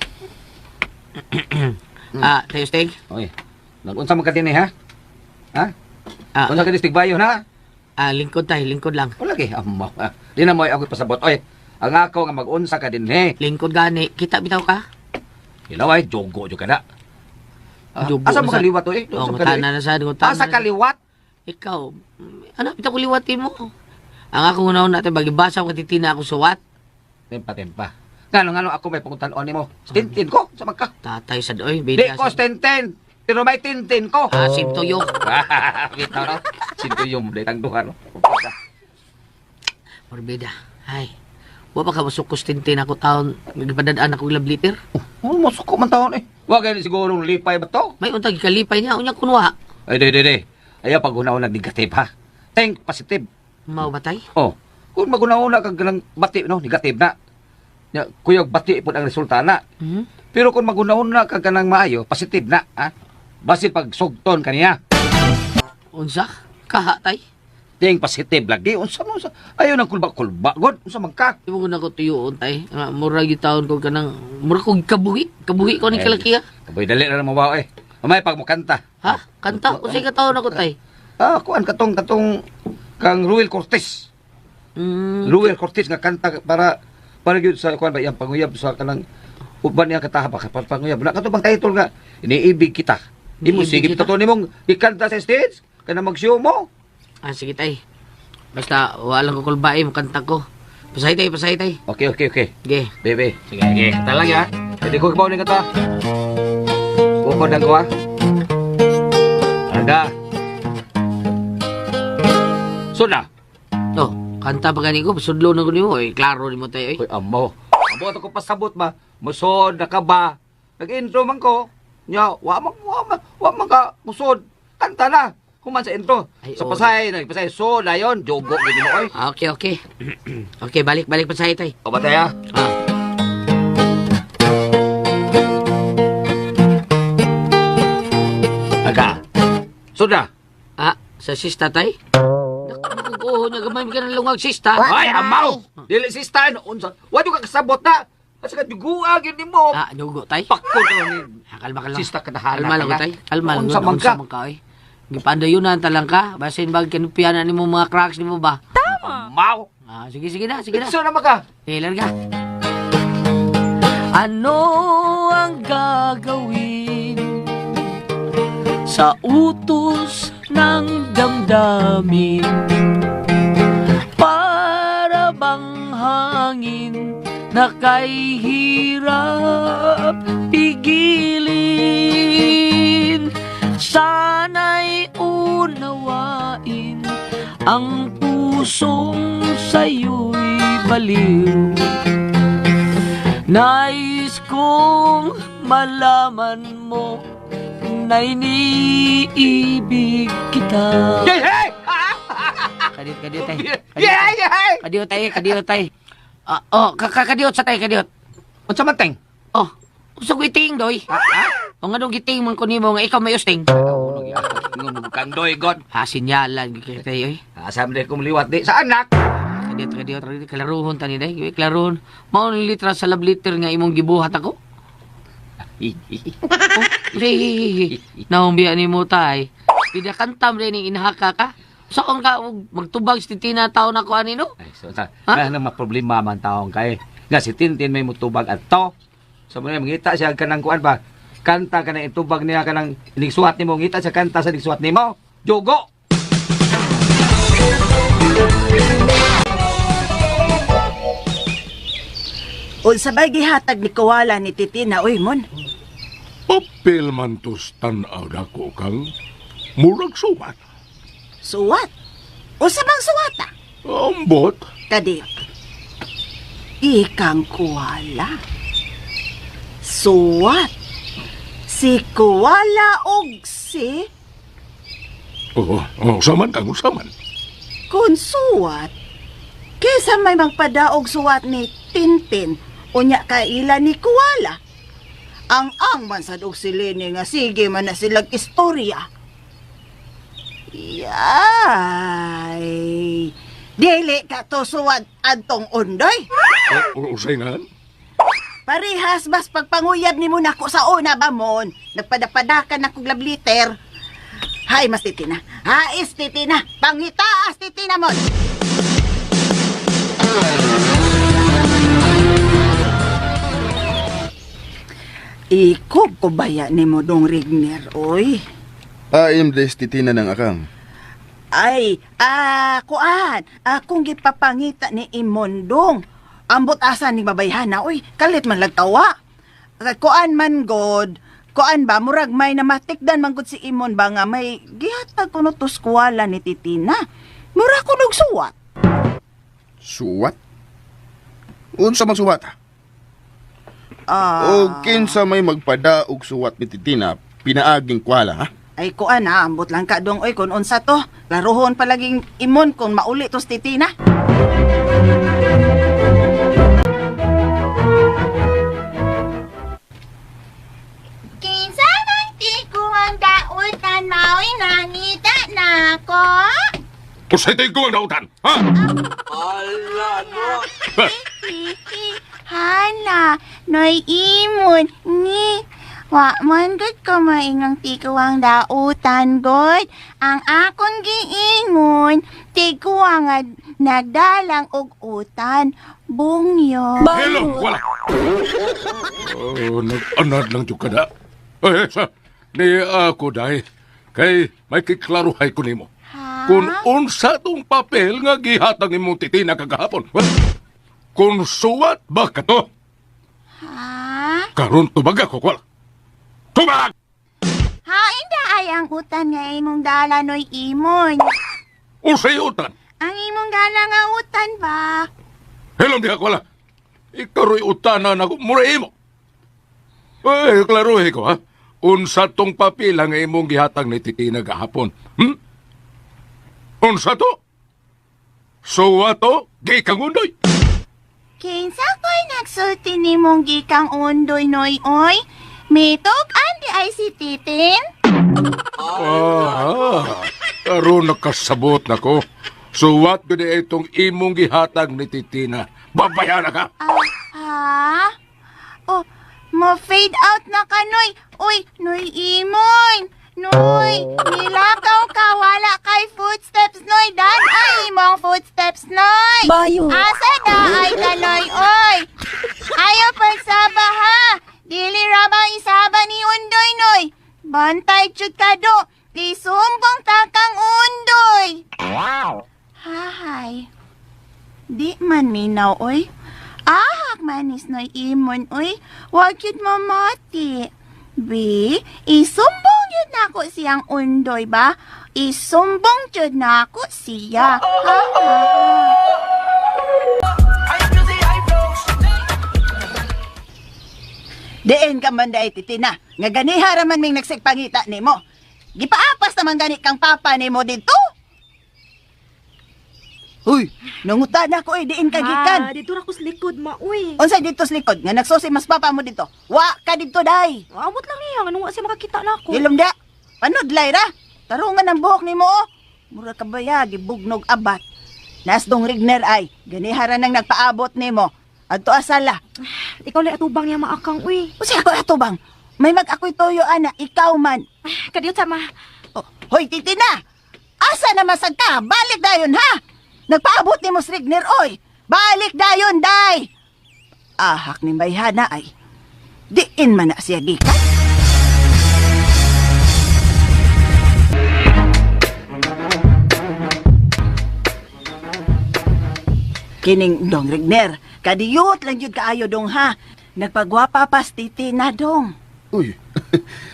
Tayo steg? Oy. Nag-unsa man ka din ha? Ha? Ah, Unsa ka distig bayo na? lingkod tayo, lingkod lang. Wala kay amo. Di na mo ako pasabot. Oy, ang ako nga mag-unsa ka din Lingkod gani, kita bitaw ka? Ilaway, jogo jud kada. Dugo Asa na mo sa- kaliwat oy? Oo, ngutana na sa, ngutana Asa na. kaliwat? Ikaw, ano, bitaw ko liwati mo. Ang ako una natin, bagibasa ko titina ako suwat. Tempa. Ngano ako may pangutan-on nimo. Stintin ko sa magka. Tatay sa doy, Di bida ko stintin. Pero may tintin ko. Sintuyo. Bitaw no. Sintuyo mo ditang duha no. Morbida. Ay, wa pa ka masukos tintin ako taon, nagpadadaan ako love letter. Oh, masuko man taon eh. Wa gani siguro lipay ba to? May untag kalipay niya, unya kunwa. Ay, di. Ayaw pag una negative ha. Think positive. Mau batay? Oh, kung maguna-una kag ganang bati no, negative na. Ya, kuyog bati pud ang resulta na. Pero kung maguna-una kag ganang maayo, positive na, ha? Basi pag sugton kaniya. Unsa? Kaha tay? Ting positive lagi unsa mo sa ayo nang kulba-kulba god unsa man ka? Imo na ko tuyoon tay. Mura gitaon ko kanang mura ko kabuhi ko ni kalakiya. Kaboy dali na mo ba eh. Mamay pag mo kanta. Ha? Kanta usay ka taon ako tay. Kuan katong kang Ruel Cortez. Ruel Cortez nga kanta para gyud sa kuan ba iyang panguyab sa kanang uban niya katahaba ka panguyab na katong bang title nga iniibig kita. Imo sige Iniibig kita? to nimong ikanta sa stage kana mag-show mo. Sige tay. Basta walang ko kulbae mo kanta ko. Pasay tay. Okay. Ge. Bebe, sige. Kanta lang ya. Pwede ko kibaw ni kata. Bukod ang ko ha. Anda. Suna. Oh, kanta pa gani ko, sudlo na ko nimo, klaro nimo tay Uy, amo. Amo ako pasabot ba? Musod na ka ba? Nag-intro man ko. Nya, wa man ka musod. Kanta na. Human sa intro. Ay, Sa oo. pasay. So, dayon, jogo gid mo oy. Okay. Okay, balik pasay tay. O ba tayo? Aga. Suda. Sa sista tay? Oo, nagamay ka ng lungag sista. Ay, amaw! Dili sista, ano, unsa? Wa ka kasabot na. Kasi ka duguag yun mo. Dugo tay. Pakko na ni. Kalma. Sista ka nahala Kalma lang ka na. tay. Kalma lang. Unsa man ka? oy. Gipandayunan talang ka. Basin bag kanupianan nimo mga cracks nimo ba? Amaw! Sige na. So naman ka. Larga. Ano ang gagawin sa utos ng damdamin? Para bang hangin na kay hirap pigilin? Sana'y unawain ang pusong sa'yo'y baliw. Nais kong malaman mo na iniibig kita. Hey! Kadiot tay. Yay! Kadiot tay. Kadiot sa tay, kadiot. Unsa man teng? Gusto ko iting, doy. O nga nung giting man ko nimo nga ikaw may usting. Ngumog kang doy god. Sinyalan kita tayo eh. Asam de kung liwat di sa anak. Kadiot, klaruhon tani day. Klaruhon. Mao ni litra sa love letter nga imong gibuhat ako. Naumbiya ni mo tay. Pida kantam rin ning inahaka ka. Saan ka magtubag si Tina taon ako ani no? Ay, so sa na problema man taong kay. Nga si Tintin may mutubag adto. So mo mangita siya kanang kuan ba? Kanta ka na itubag niya kanang iligsuhat nimo ngita sa kanta sa iligsuhat nimo. Jogo. Unsa bay gihatag ni Kuwala ni Titina uy mon? Papel man tos tanaw dako kang murag suwat. Suwat? Unsa bang suwata? Ambot. Kadi. Ikang Kuwala. Suwat. Si Kuwala og si Usaman kang usaman. kun suwat. Kesa may magpadaog suwat ni Tintin unya kaila ni Kuwala. Ang man sa dog si Lini nga sige man na silang istorya. Yay! Dili ka to suwad adtong undoy. Usay nga. Parehas bas pagpanguyab ni mo nako sa una ba mon. Nagpadapadakan akong love letter. Hay, mas titina. Hais titina. Pangitaas titina mon. Ikob ko baya ni mo dong Rigner, oy. Ayam des titina ng akang. Ay, kuan. Akong gipapangita ni Imondong. Ambot asa ni babayhana, oy. Kalit man lagtawa. Kuan man god. Kuan ba, murag may namatikdan man gud si Imon ba nga may gihatag kuno to skwala ni Titina. Murag ko suwat. Suwat? Unsa man suwat? O kinsa may magpada og suwat ni Titina, pinaaging kwala, ha? Ay kuan ambot lang ka dong, oy, kun unsa to. Laruhon palaging Imon kung mauli to si Titina. Kinsa man tiguang dautan mao'y nangita na ako. Usay tayo ko ang nautan, ha? Hana, noy imon ni. Wa man gud ko maingang tiguang dautan god. Ang akong giingon, tiguang nga nagdalang og utan. Bungyo. Hello, wala. Nag-anad lang yung kada. Sa, ni ako dahi. Kay may kiklaruhay ko nimo. Kung unsa tong papel nga gihatag nimong Titina kagahapon. Well, kung suwat ba ka to? Ha? Karon tubag ako, wala. Tubag! Hain da ay ang utan nga imong dala noy imon. Usay utan. Ang imong dala nga utan ba? Hello, di ako, wala. Ikaro'y utana na muray mo. Ay, klaruhin ko, ha? Unsa tong papel nga imong gihatag ni Titina gahapon. Unsa to? Suwa to? Di kang undoy. Kinsa ko'y nagsulti ni mong gikang undoy noy oy? Mitog andi ay si Titin? Karon nakasabot na ko. Suwat ko na itong imong gihatag ni Titina. Babayan na ka. Ha? Oh, mo-fade out na ka, Noy. Uy, Noy Imoy. Noy, nilakaw ka. Wala kay footsteps, Noy. Dan ay imong footsteps, Noy. Bayo. Asa na ay daloy, oy. Ayaw pagsaba, ha. Dili rabang isaba ni Undoy, Noy. Bantay chud ka do. Isumbong takang Undoy. Wow. Hahay. Di man minaw, oy. Ahak manis noy imon, oy. Wag yun mamati. Bi, isumbong yun nako siyang Undoy ba? Isumbong yun nako siya. Ha? Diin ka man dahi, Titina. Nga ganiha raman ming nagsigpangita ni mo. Gipaapas naman gani kang papa ni mo dito. Uy, nangutan ako diin ka gikan. Dito ra ko sa likod, ma, uy. Unsay dito sa likod? Nga nagsusi mas papa mo dito. Wa ka dito, day. Abot lang niya, anong wa siya makakita na ako. Ilom da. Panod, Lyra. Tarungan ang buhok ni mo, oh. Mura ka ba ya, gibugnog abat. Nasdong Rigner ay, ganihara nang nagpaabot ni mo. Adto asala. Ikaw lang atubang niya maakang, uy. Usi ako atubang. May mag-ako'y toyo, ana. Ikaw man. Kadiyot sama. Oh, hoy, Titina! Asa na masag ka? Balik dayon, ha? Nagpaabot ni mo si Rigner, oy. Balik dayon, day. Ahak ni bayhana ay. Diin man na siya gikan. Kining dong, Rigner. Kadiyot lang yun kaayo dong, ha? Nagpagwapa pas Titina, dong. Uy,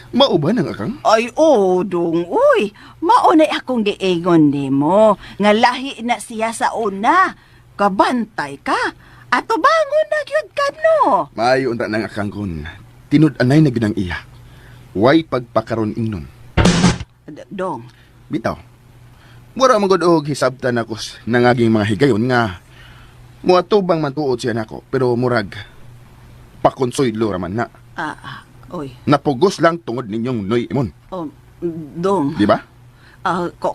mao ba nang akang? Ay, oo, dong. Uy, maunay akong giingon ni mo. Nga lahi na siya sa una. Kabantay ka. Ato bangon na gyud ka, no? Maayo unta nang akang kun. Tinud-anay na ginang iya. Way pagpakaron ingnon. Dong. Bitaw. Mura magod og hisabtan ako nangaging mga higayon nga muatubang man tuod siya nako pero murag pakonsoylo raman na. Oy. Napugos lang tungod ninyong Noy Imon. Oh, dong. Di ba?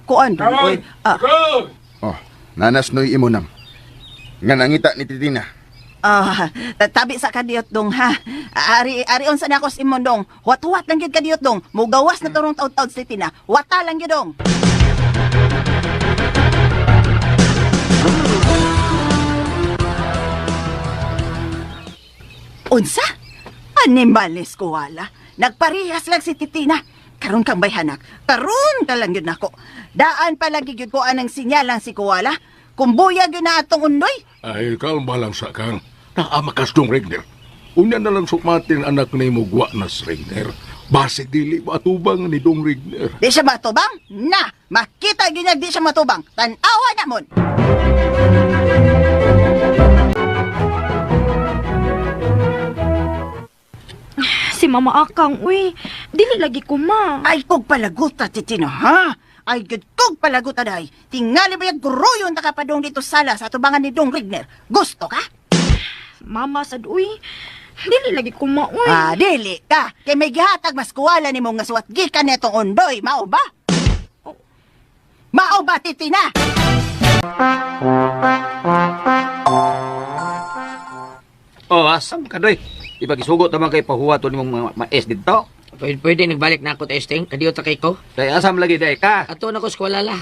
Kuan dong. Oy. Oh, nanas Noy Imon nam. Nga nangita ni Titina. Tabi sa kadiyot dong ha. Ari unsa na ako sa imong dong. Wat-wat lang gyud kadiyot dong. Mugawas na turong taud-taud sa Tina. Wata lang gyud dong. Unsa? Animales ko wala. Nagparehas lang si Titina. Karon kang bayhanak. Karon ka lang yun ako. Daan pa lang gyud ko anang sinyalang si Kuwala. Kung buyag yun na atong undoy. Ay, kalma lang sa kang. Naamakas dong Regner. Unya na lang sumatin anak ni mo gwa nas Regner. Base dili matubang ni Dong Regner. Di siya matubang? Na! Makita gyud di siya matubang. Tan-awa na mon. Si Mama Akang, uy. Dili lagi ko ma. Ay, kog palaguta, Titina, ha? Ay, kog palaguta, day. Tingali ba yung guruyon na kapadong dito sala sa tubangan ni Dong Rigner? Gusto ka? Mama, sad, uy. Dili lagi ko ma, uy. Dili ka. Kay may gihatag mas kuwala ni mong ngasuat gikan netong ondoy. Mao ba? Mao ba, Titina? Oh, asam ka, Doy. Ipagisugot naman kay pahuwato ni mong maes dito. Pwede nagbalik na ako testing. Kadiyo ta kay ko. Kaya asam lagi, day ka. Ato na ko skwala la.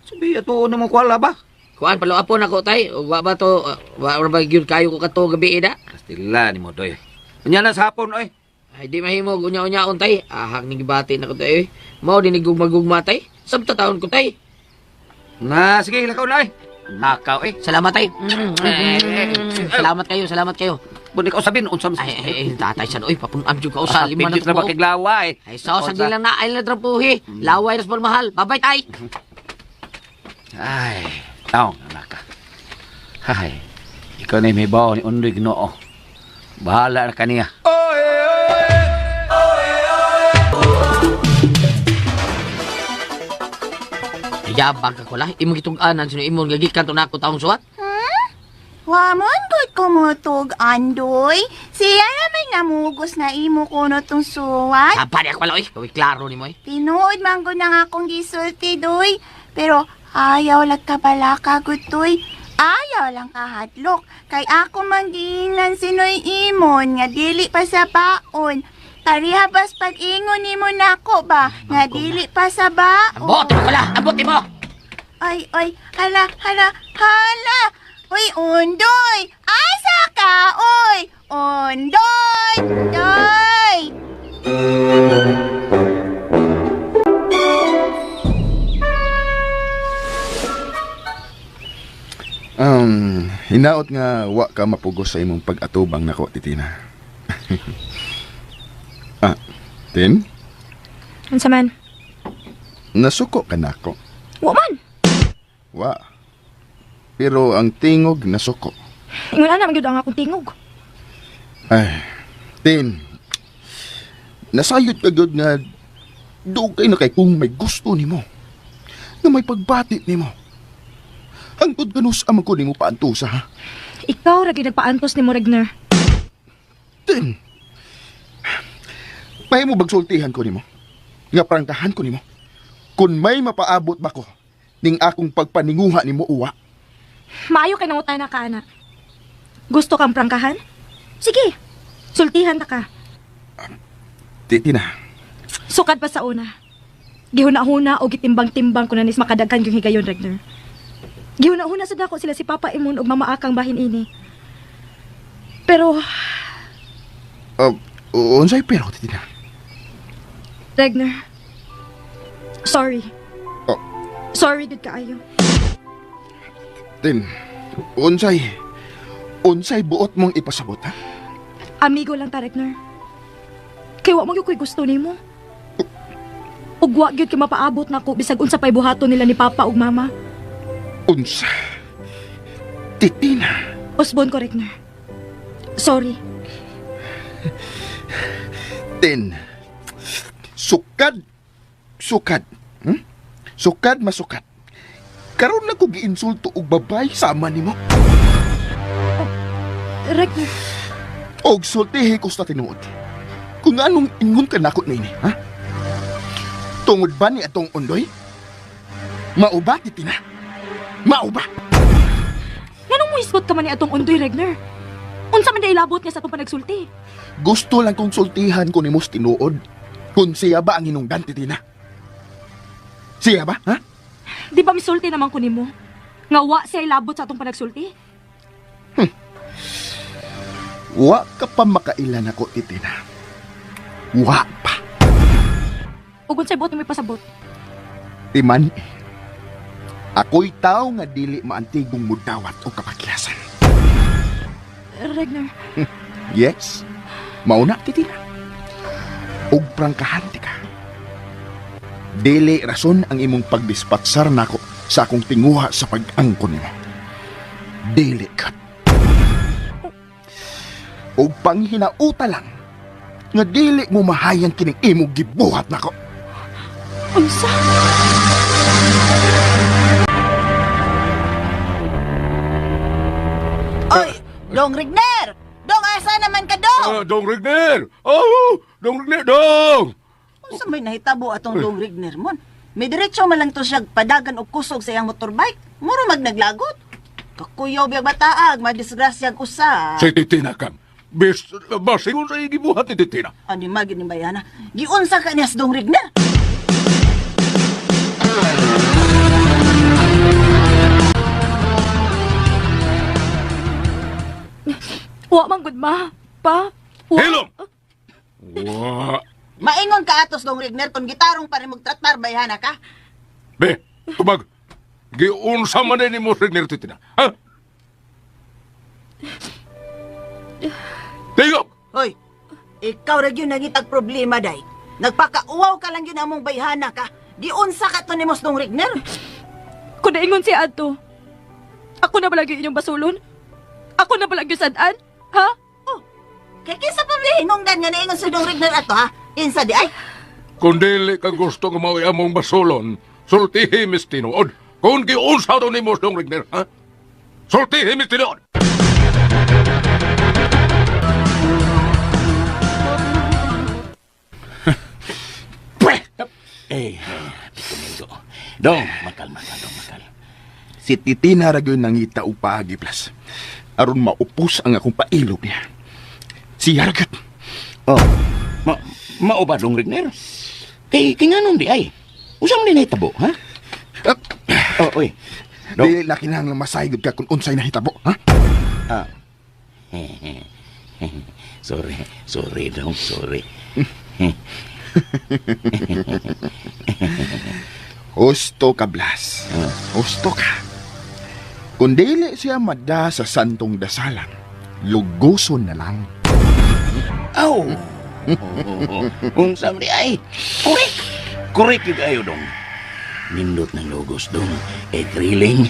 Sabi, ato na mong kwala ba? Kuan palo apo na ko tay. Wa ba to wa ba gyud kayo ko kato gabi ida. Kastila ni mo, Doy. Unya na sa hapon, oy. Ay di mahimo unya-unyaon tay. Ahak ni gibati na ko tay. Mao din gugmagugma tay. Sabta taon ko tay. Na, sige, lakaw na, Nakaw, Salamat tay. Salamat kayo. Buti ka usabin, unsam. Ay, tatay siya, oy, papunam jud ka usa, lima na Pindot na ba kiglawa, Ay, sagdi lang na, ay na trapuhi. Laway na mahal. Babay, tay. Ay, taong anak ka. Ay, ikaw na may bawa ni Undoy Ginoo. Bahala na kaniya. Yabang ka ko la. Imong gitug-anan, sino imong gagikan to na ako taong suwat? Wamon gud kumutog andoy. Siya naman namugos na imo kuno tong suwat. Sapa niya ko la, oy. Kaway klaro ni mo, eh. Tinuod man gud nang akong gisulti, doy. Pero ayaw lang kabalaka, gutoy. Ayaw lang kahadlok. Kay ako man giingnan sinoy imon, nga dili pa sa baon. Tarihabas pag-ingon nimo nako ba, nga dili pa sa baon. Ambot mo ko la, ambot mo! Ay, hala. Uy, Undoy! Asa ka, uy! Undoy! Undoy! Hinaot nga wa ka mapugos sa imong pag-atubang nako, Titina. Tin? Unsa man? Nasuko ka nako. Wa man. Wa. Pero ang tingog nasuko. Ingon ana gyud ang akong tingog. Ay, Tin. Nasayod ka gyud nga dugay na kay kung may gusto nimo. Na may pagbati nimo. Hangtod ganus amang ko nimo paantusa, ha? Ikaw ra gyud nagpaantos nimo, Regner. Tin. May mo bagsultihan ko nimo. Nga prangkahan ko nimo. Kung may mapaabot ba ko ning akong pagpaninguha nimo uwa. Maayo kay nangutay na ka, anak. Gusto kang prangkahan? Sige, sultihan na ka. Titina. Sukad pa sa una. Gihuna-huna o gitimbang-timbang ko na nis makadaghan yung higayon, Regner. Gihuna-huna sa dako sila si Papa Imon o Mama Akang bahin ini. Pero, unsay pero, Titina? Regner, sorry. Oh. Sorry, good kaayo. Tin, unsay buot mong ipasabot, ha? Amigo lang ta, Regner. Kaya wa mo yung ko'y gusto ni mo. Ug wa gyud kay mapaabot na ko bisag unsa pay buhaton nila ni Papa ug Mama. Unsa? Titina. Osbon ko, Regner. Sorry. Tin, sukad. Sukad masukat. Karon na ko giinsulto og babay sama nimo. Regner. Og sultihi ko sa tinuod. Kung anong ingon ka nako nini, ha? Tungod ba ni atong undoy? Mauba, titina? Mauba? Nganong mo isgot ka man ni atong undoy, Regner? Unsa man day labot niya sa atong panagsulti? Gusto lang kong sultihan ko ni Mos tinuod kung siya ba ang hinungdan, titina. Siya ba, ha? Di ba misulti naman ko nimo? Nga wa siya labot sa atong panagsulti? Wa ka pa makailan ako, titina. Wa pa. Ugon sa bot mo pasabot. Timan, ako'y tao nga dili maantigong mudawat o kapakyasan. Regner, Yes, mauna, titina. Og prangkahan, tika. Dili rason ang imong pagdispatsar nako sa akong tinguha sa pag-angkon nimo. Dili kat. Og panghinauta lang nga dili mo mahayang kining imong gibuhat nako. unsa? Oy, Dong Rigner! Dong, asa naman ka, Dong? Dong Rigner! Oh, Dong Rigner, Dong! Unsa may nahitabo atong Dong Rigner mon? May diretso man lang to siya padagan og kusog sa iyang motorbike. Muro magnaglagot. Kakuyaw biyag bataag, madisgrasyang usa. Si Titina kam. Basingon sa igibuhat ni Titina. Ani magid ni bayana. Giunsa ka niya sa Dong Rigner? Wa man gud ma. Pa. Wa. Hilom! Wa. Maingon ka atos Dong Rigner kung gitarong pa rin magtratar bayana ka. Be, tubag. Giunsa man ni mo Rigner Titina. Ha? Tingog! Hoy, ikaw ra gyud nangitag problema day. Nagpakauwaw ka lang yun among bayhana ka. Giunsa ka to ni Mos Dong Rigner? Kung naingon si Adto, ako na balagi inyong basulon? Ako na balagi sadaan? Ha? Oh, kay kinsa pa may hinungdan nga naingon si Dong Rigner ato ha? Insa di ay? Kung dili ka gusto nga mawi among basulon, sultihi mis tinuod. Kung giunsa to ni mo Dong Rigner, ha? Sultihi mis tinuod. Tumingo. Dong, makal. Si Titina ra gyud nangita og paagi plus. Aron maupos ang akong pailog niya. Si Yargat. Oh, mao ba Dong Rigner? Kay nganong di ay? Usa man din nahitabo, ha? Oh, oy. Dong. Dili na kinahanglan masayod ka kung unsay nahitabo, ha? Ah. Sorry, Dong, sorry. Husto ka, Blas. Husto ka. Kung dili siya mada sa santong dasalan, luguson na lang. Aw! Unsa man di ay? Correct yung kayo, Dong. Nindot ng logos, Dong. Thrilling.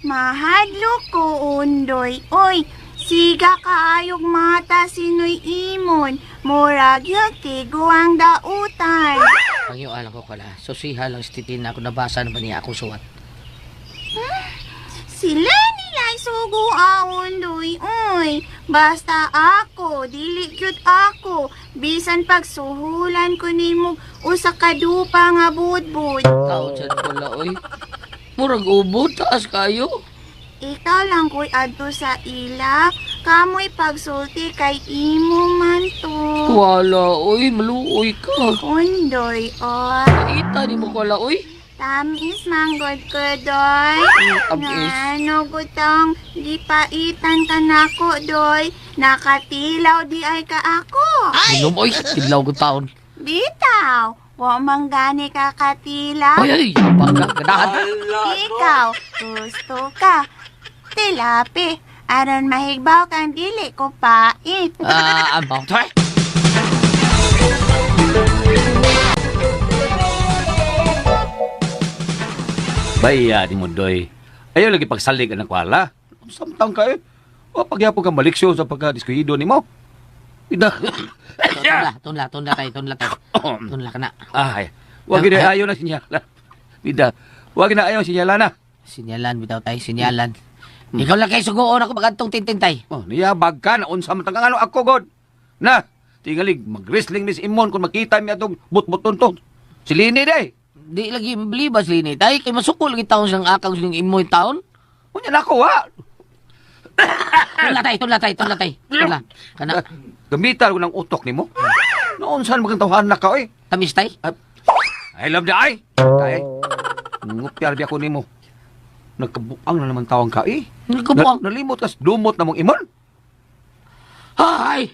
Mahadlo ko, undoy. Oy, siga kaayog mata sinoy imon. Murag tigo ang dautan. Pangyo alam ko pala. Susiha lang si Titina ako nabasa na ba niya ako suwat. Sila nila'y sugo undoy. Oy, basta ako, dili gyud ako. Bisan pagsuhulan ko nimo usa ka dupa nga budbud. Taon sa pala, oy. Murag ubo, taas kayo. Ikaw lang ko'y adto sa ila. Kamoy pagsulti kay imo man to. Wala, oy. Maluoy ka. Undoy, oy. Kita ni mo kala, oy. Tamis manggod ko, doy. Tamis. Ngano gutong gipaitan ka nako, doy. Nakatilaw di ay ka ako. Inom, oy. Tidlaw ko taon. Bitaw, wa manggani ka katilaw. Ay, pagka, ganahan. Ikaw, gusto ka. Tilapi, aron mahigbaw kang dili ko pait. Ambaw to, eh. Baya ni Mundoy. Ayaw lagi pagsalig ang kwala. Samtang ka eh. O pagyapo ka maliksyon sa pagka-diskuido ni mo. Ida. Tunla tayo. Tunla ka na. Ay, wag na ayaw na sinyala. Ida, wag na ayaw sinyala na. Sinyalan bitaw tay, sinyalan. Ikaw lang kay sugoon ako magantong tintintay. Oh, niyabag ka na unsa man tang ano ako god. Na, tingalig mag-wrestling Miss Imon kung makita mi atong but-buton to. Si Lini day. Di lagi mablibas lini tay kay masukol lagi taon siyang akang siyang imoy taon. Unya nako ha. Tula tay. Tula. Kana Gamitan ko ng utok nimo. Noon saan magantawhan na ka oy. tamis tay. I love the eye. Kay. Ngupyar biya ko nimo. Nagkabuang na naman tawang ka eh. Nagkabuang? Nalimot kas dumot na mong imon. Ay!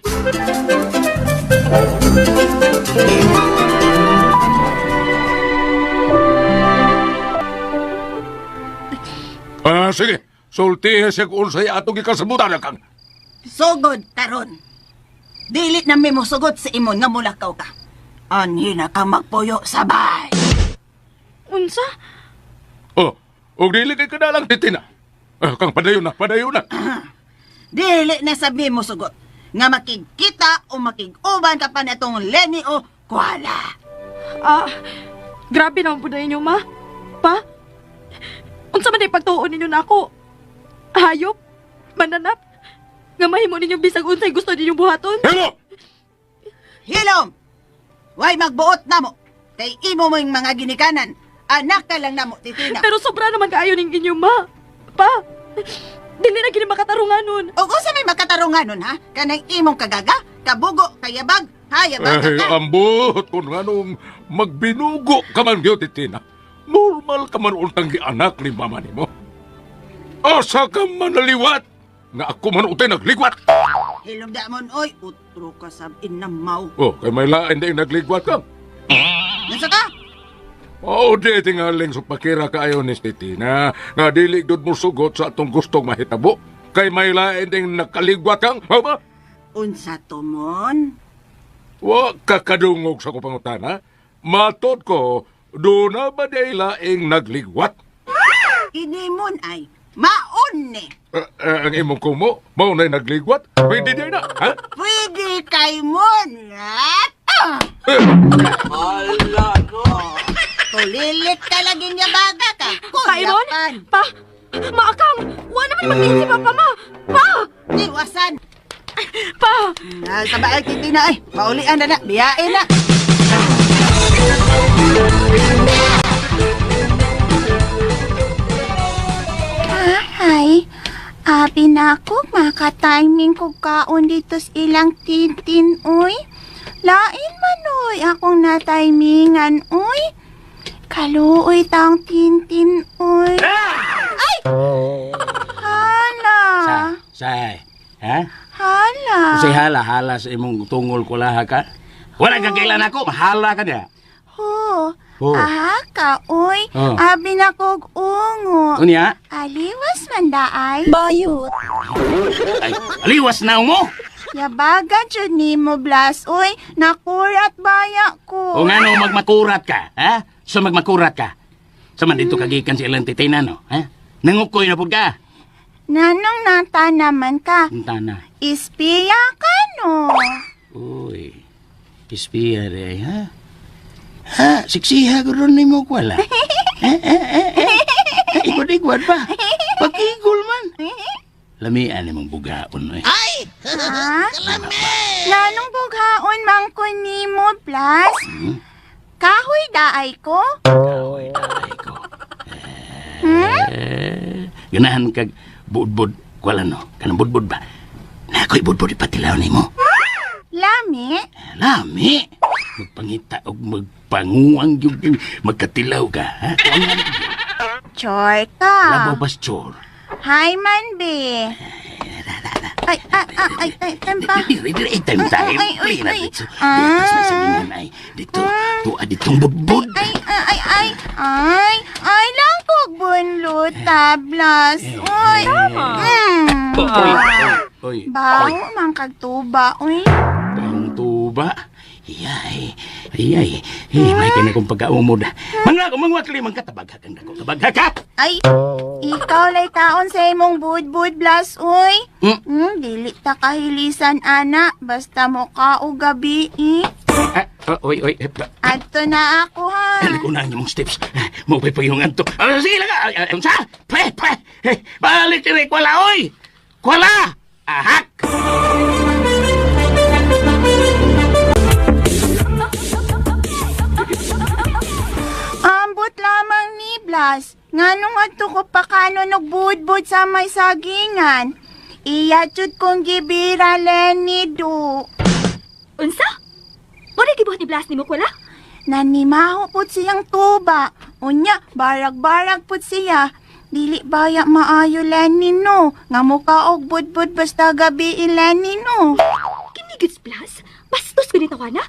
Sige. Sultihe siya kung unsay atong ikasabutan na kang. Sugod taron. Dili na mi mo sugod sa imon nga mulakaw ka. Anhi na ka magpuyo sa bahay. Unsa? Oh, og dili kay kadalang titina. Kang padayon na. Dili na sabi mo sugot nga makikita o makiguban ka pa netong Lenny o Kuala. Grabe naman po na inyo, ma. Pa? Unsa man ay pagtuon ninyo na ako? Hayop? Mananap? Nga mahimo ninyo bisag unsay gusto ninyo buhaton? Hello! Hilom! Way magbuot na mo. Kay imo mo yung mga ginikanan. Anak ka lang na mo, titina. Pero sobra naman kaayo ning inyo, ma. Pa? Dili na gini makatarunganon. O kung sa may makatarunganon, ha? Kanang imong kagaga, kabugo, kayabag, hayabag Ay, ka. ambot kung anong magbinugo ka man gyud titina. Normal ka man untang gianak ni mama nimo. Asa ka man naliwat nga ako man utay nagliwat. Hilom da mon, oy, utro ka sa inamaw. Oh, kay may lain din nagliwat ka. Nasa ka? Oo, di tingaling sa pakira kaayo ni Titina nga dili gud mo sugot sa atong gustong mahitabo. Kay may lain din nakaligwat kang, mama. Unsa to mon? Wa kakadungog sa ko pangutana. Matod ko, do na ba day laing nagligwat? Inimon ay maon ni. Ang imong kumo, mao na nagligwat? Pwede day na, ha? Pwede kay mon, rat. Ala no. Tulilit ka lagi niya baga ka. Kairon? Pa? Maakang! Wala naman mag-isip pa, ma! Pa! Iwasan. Pa! Nagkabaal kiti na ay. Paulian na na. Biyain na. Ay, abi na ako, makatiming ko kaon dito sa ilang tintin, uy. Lain man, uy, akong natimingan, uy. Kaluoy tang tintin, uy. Ay! Hala. Say, ha? Hala. Say hala sa imong tungol ko laha ka. Wala kang kailan ako, mahala ka niya. Ho. Ho. Aha ka, uy. Oh. Abi na kog ungo. Unya? Aliwas man daay. Bayot. Ay, aliwas na mo. Yabaga jud nimo Blas, uy. Nakurat baya ko. O nga no, magmakurat ka, ha? So magmakurat ka. Sa man dito kagikan si ilang titina, no? Ha? Nangukoy na po ka. Nanong nata naman ka. Punta na. Ispiya ka, no? Uy, ispiya rin, ha? Ha? Siksiha ko rin mo ko, wala. Ikot-ikot pa. Pag-igol man. Lamian ni mong bugaon, eh. Ay! Ha? Nanong bughaon man ko nimo, Blas? Kahoy daay ko? Kahoy ko. Ganahan kag budbud, wala no? Kanang budbud ba? Nako'y budbud ipatilaw ni mo. Lami? Lami? Magpangita o magpanguang yung magkatilaw ka, ha? Chor ka. Labaw bas chor. Hi, man, be. Ay, tempa. Dire, time tayo. Ay, Play na ay. dito. Di atas may sabihin ay. Dito, tuwa ditong budbud. Ay, lang kog bunlut, tablas. Uy. Oy. Bawo, mang kagtuba, uy. Bang tuba. Iyay. May kanya kong pagkaumod. Mangwakli, mangkatabagha kang dako. Tabagha ka! Ay, ikaw lay taon sa imong bud-bud, Blas, uy. Dili ta kahilisan, ana. Basta mo ka o gabi, eh. Oy. Ato na ako ha. Unahin mong steps. Mupay pa yung anto. Sige lang ka. Unsa? Pre. Balik dire. Kwala, oy. Kwala. Ahak. Ambot lamang ni Blas. Nganong ato ko pa kano nagbudbud sa may sagingan. Iyachud kong gibira Lenny do. Unsa? Wala gibuhat ni Blas ni mo kwala? Nanimaho pud siyang tuba. Unya, barag-barag pud siya. Dili baya maayo Lenny no. Nga mukha og budbud basta gabi Lenny no. Kinigits Blas? Bastos ko dito ka na?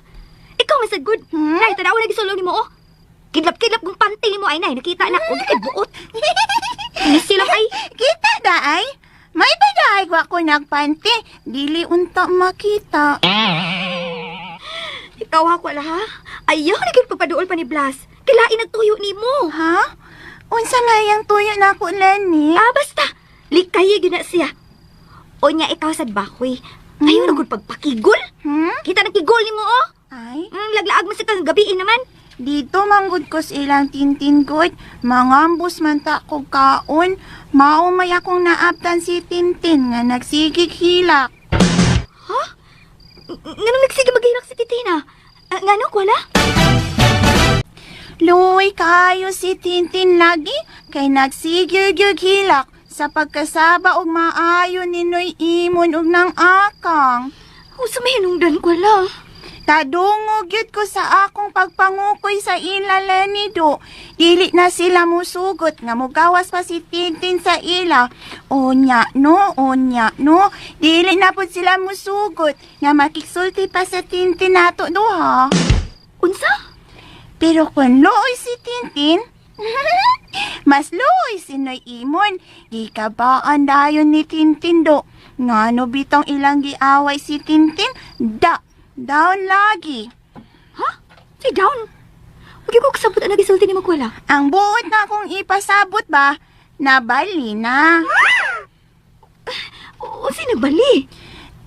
Ikaw masad good. Nay, tanaw na gisulong ni mo oh. Kidlap-kidlap kong panty ni mo ay nay. Nakita na ko gikidbuot. Nasilang ay. Kita da ay? May badahay ko nagpanti. Dili unta makita. Ikaw ako ala ha? Ayaw na kayo pagpaduol pa ni Blas. Kilain nagtuyo ni mo. Ha? Unsa nga yung tuyo na ako, Lenny? Basta. Likay yun na siya. O niya ikaw sad bakoy. Ayaw na kong pagpakigol. Kita nagkigol ni mo oh. Ay? Laglaag mo sa kang gabiin naman. Dito manggod ko sa ilang tintin good. Mangambos man ta ko kaon. Maumay akong naaptan si Tintin nga nagsigig hilak. Ha? Nganong nagsige maghilak si Titina? Ngano ko wala? Luoy kayo si Tintin lagi kay nagsigig hilak sa pagkasaba og maayo ni Noy Imon og nang akang. Sumahinungdan ko wala. Tadungog yun ko sa akong pagpangukoy sa ila Lenny do. Dili na sila musugot nga mugawas pa si Tintin sa ila. Onya no. Dili na po sila musugot nga makiksulti pa sa Tintin nato duha. Unsa? Pero kung looy si Tintin, mas looy si Noy Imon. Di kabaan dayon ni Tintin do. Ngano bitong ilang giaway si Tintin, down lagi. Ha? Si down? Huwag ko kasabot ang nagisulti ni Magwala. Ang buot na kung ipasabot ba, nabali na. O si nagbali?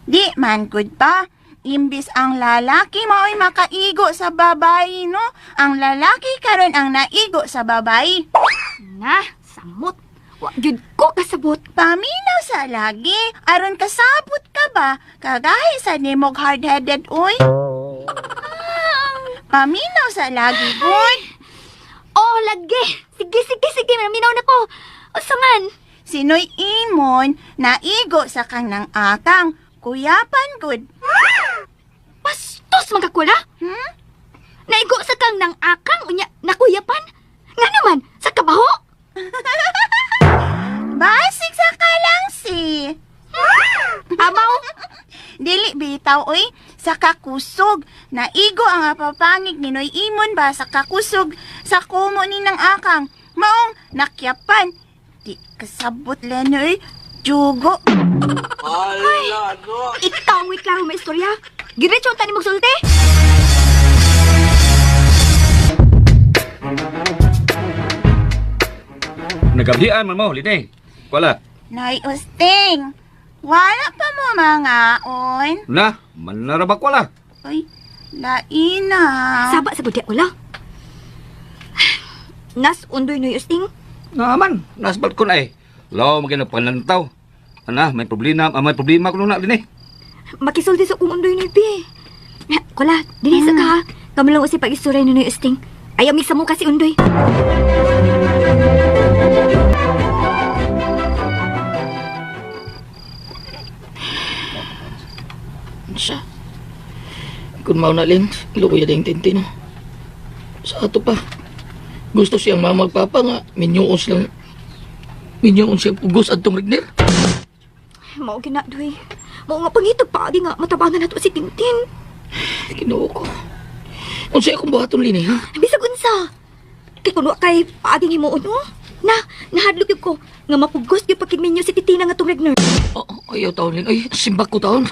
Di man good pa. Imbis ang lalaki mao'y makaigo sa babae, no? Ang lalaki karon ang naigo sa babae. Na, samot. Wag yun ko kasabot. Paminaw sa lagi. Aron kasabot ka ba? Kagahi sa nimog hard-headed, uy. Paminaw sa lagi, boy. Oh, lagi. Sige. Minaw na ko. O, sangan? Sinoy Imon, naigo sa kang ng akang. Kuyapan, good. Bastos, magkakwala? Naigo sa kang ng akang, unya, nakuyapan? Nga naman, sa kabaho? Basig sa kalangsi. Amaw? Dili bitaw, oy. Sa kakusog. Naigo ang apapangig ni Noy Imon ba sa kakusog sa kumo ni ng akang. Maong nakyapan. Di kasabot, Lenny. Jugo. Ay, ikaw, wait lang, may istorya. Giretso ang tani magsulti? Nagabihan man mo, Lini. Wala. Noy Usting. Wala pa mo mga on. Na, manarabak wala. Uy, laina. Saba sa budya wala. Nas undoy no Usting? Naman, nasbat ko na eh. Law, maging panlantaw. May problema ko na, Lini. Makisulti sa kung undoy no Ipi. Kula, dinisa ka ha. Kamalang usip pag-istoray no Usting. Ayaw misa mo kasi undoy. Siya. Kung maunalin, ilukuya din Tintin. Sa ato pa. Gusto siyang mama magpapa nga, minyoon siyang pugos at tong Rigner. Mao ginadoy. Mao nga pangitag paagi nga matabangan nato si Tintin. Ginoo ko. Unsay akong buhaton Lini, ha? Bisag unsa. Kay kuno kay paagi himuon mo. Nahadlok yun ko nga mapugos yung pagkigminyo si Titina nga tong Rigner. Ayaw taon Lin. Ay, simbak ko taon.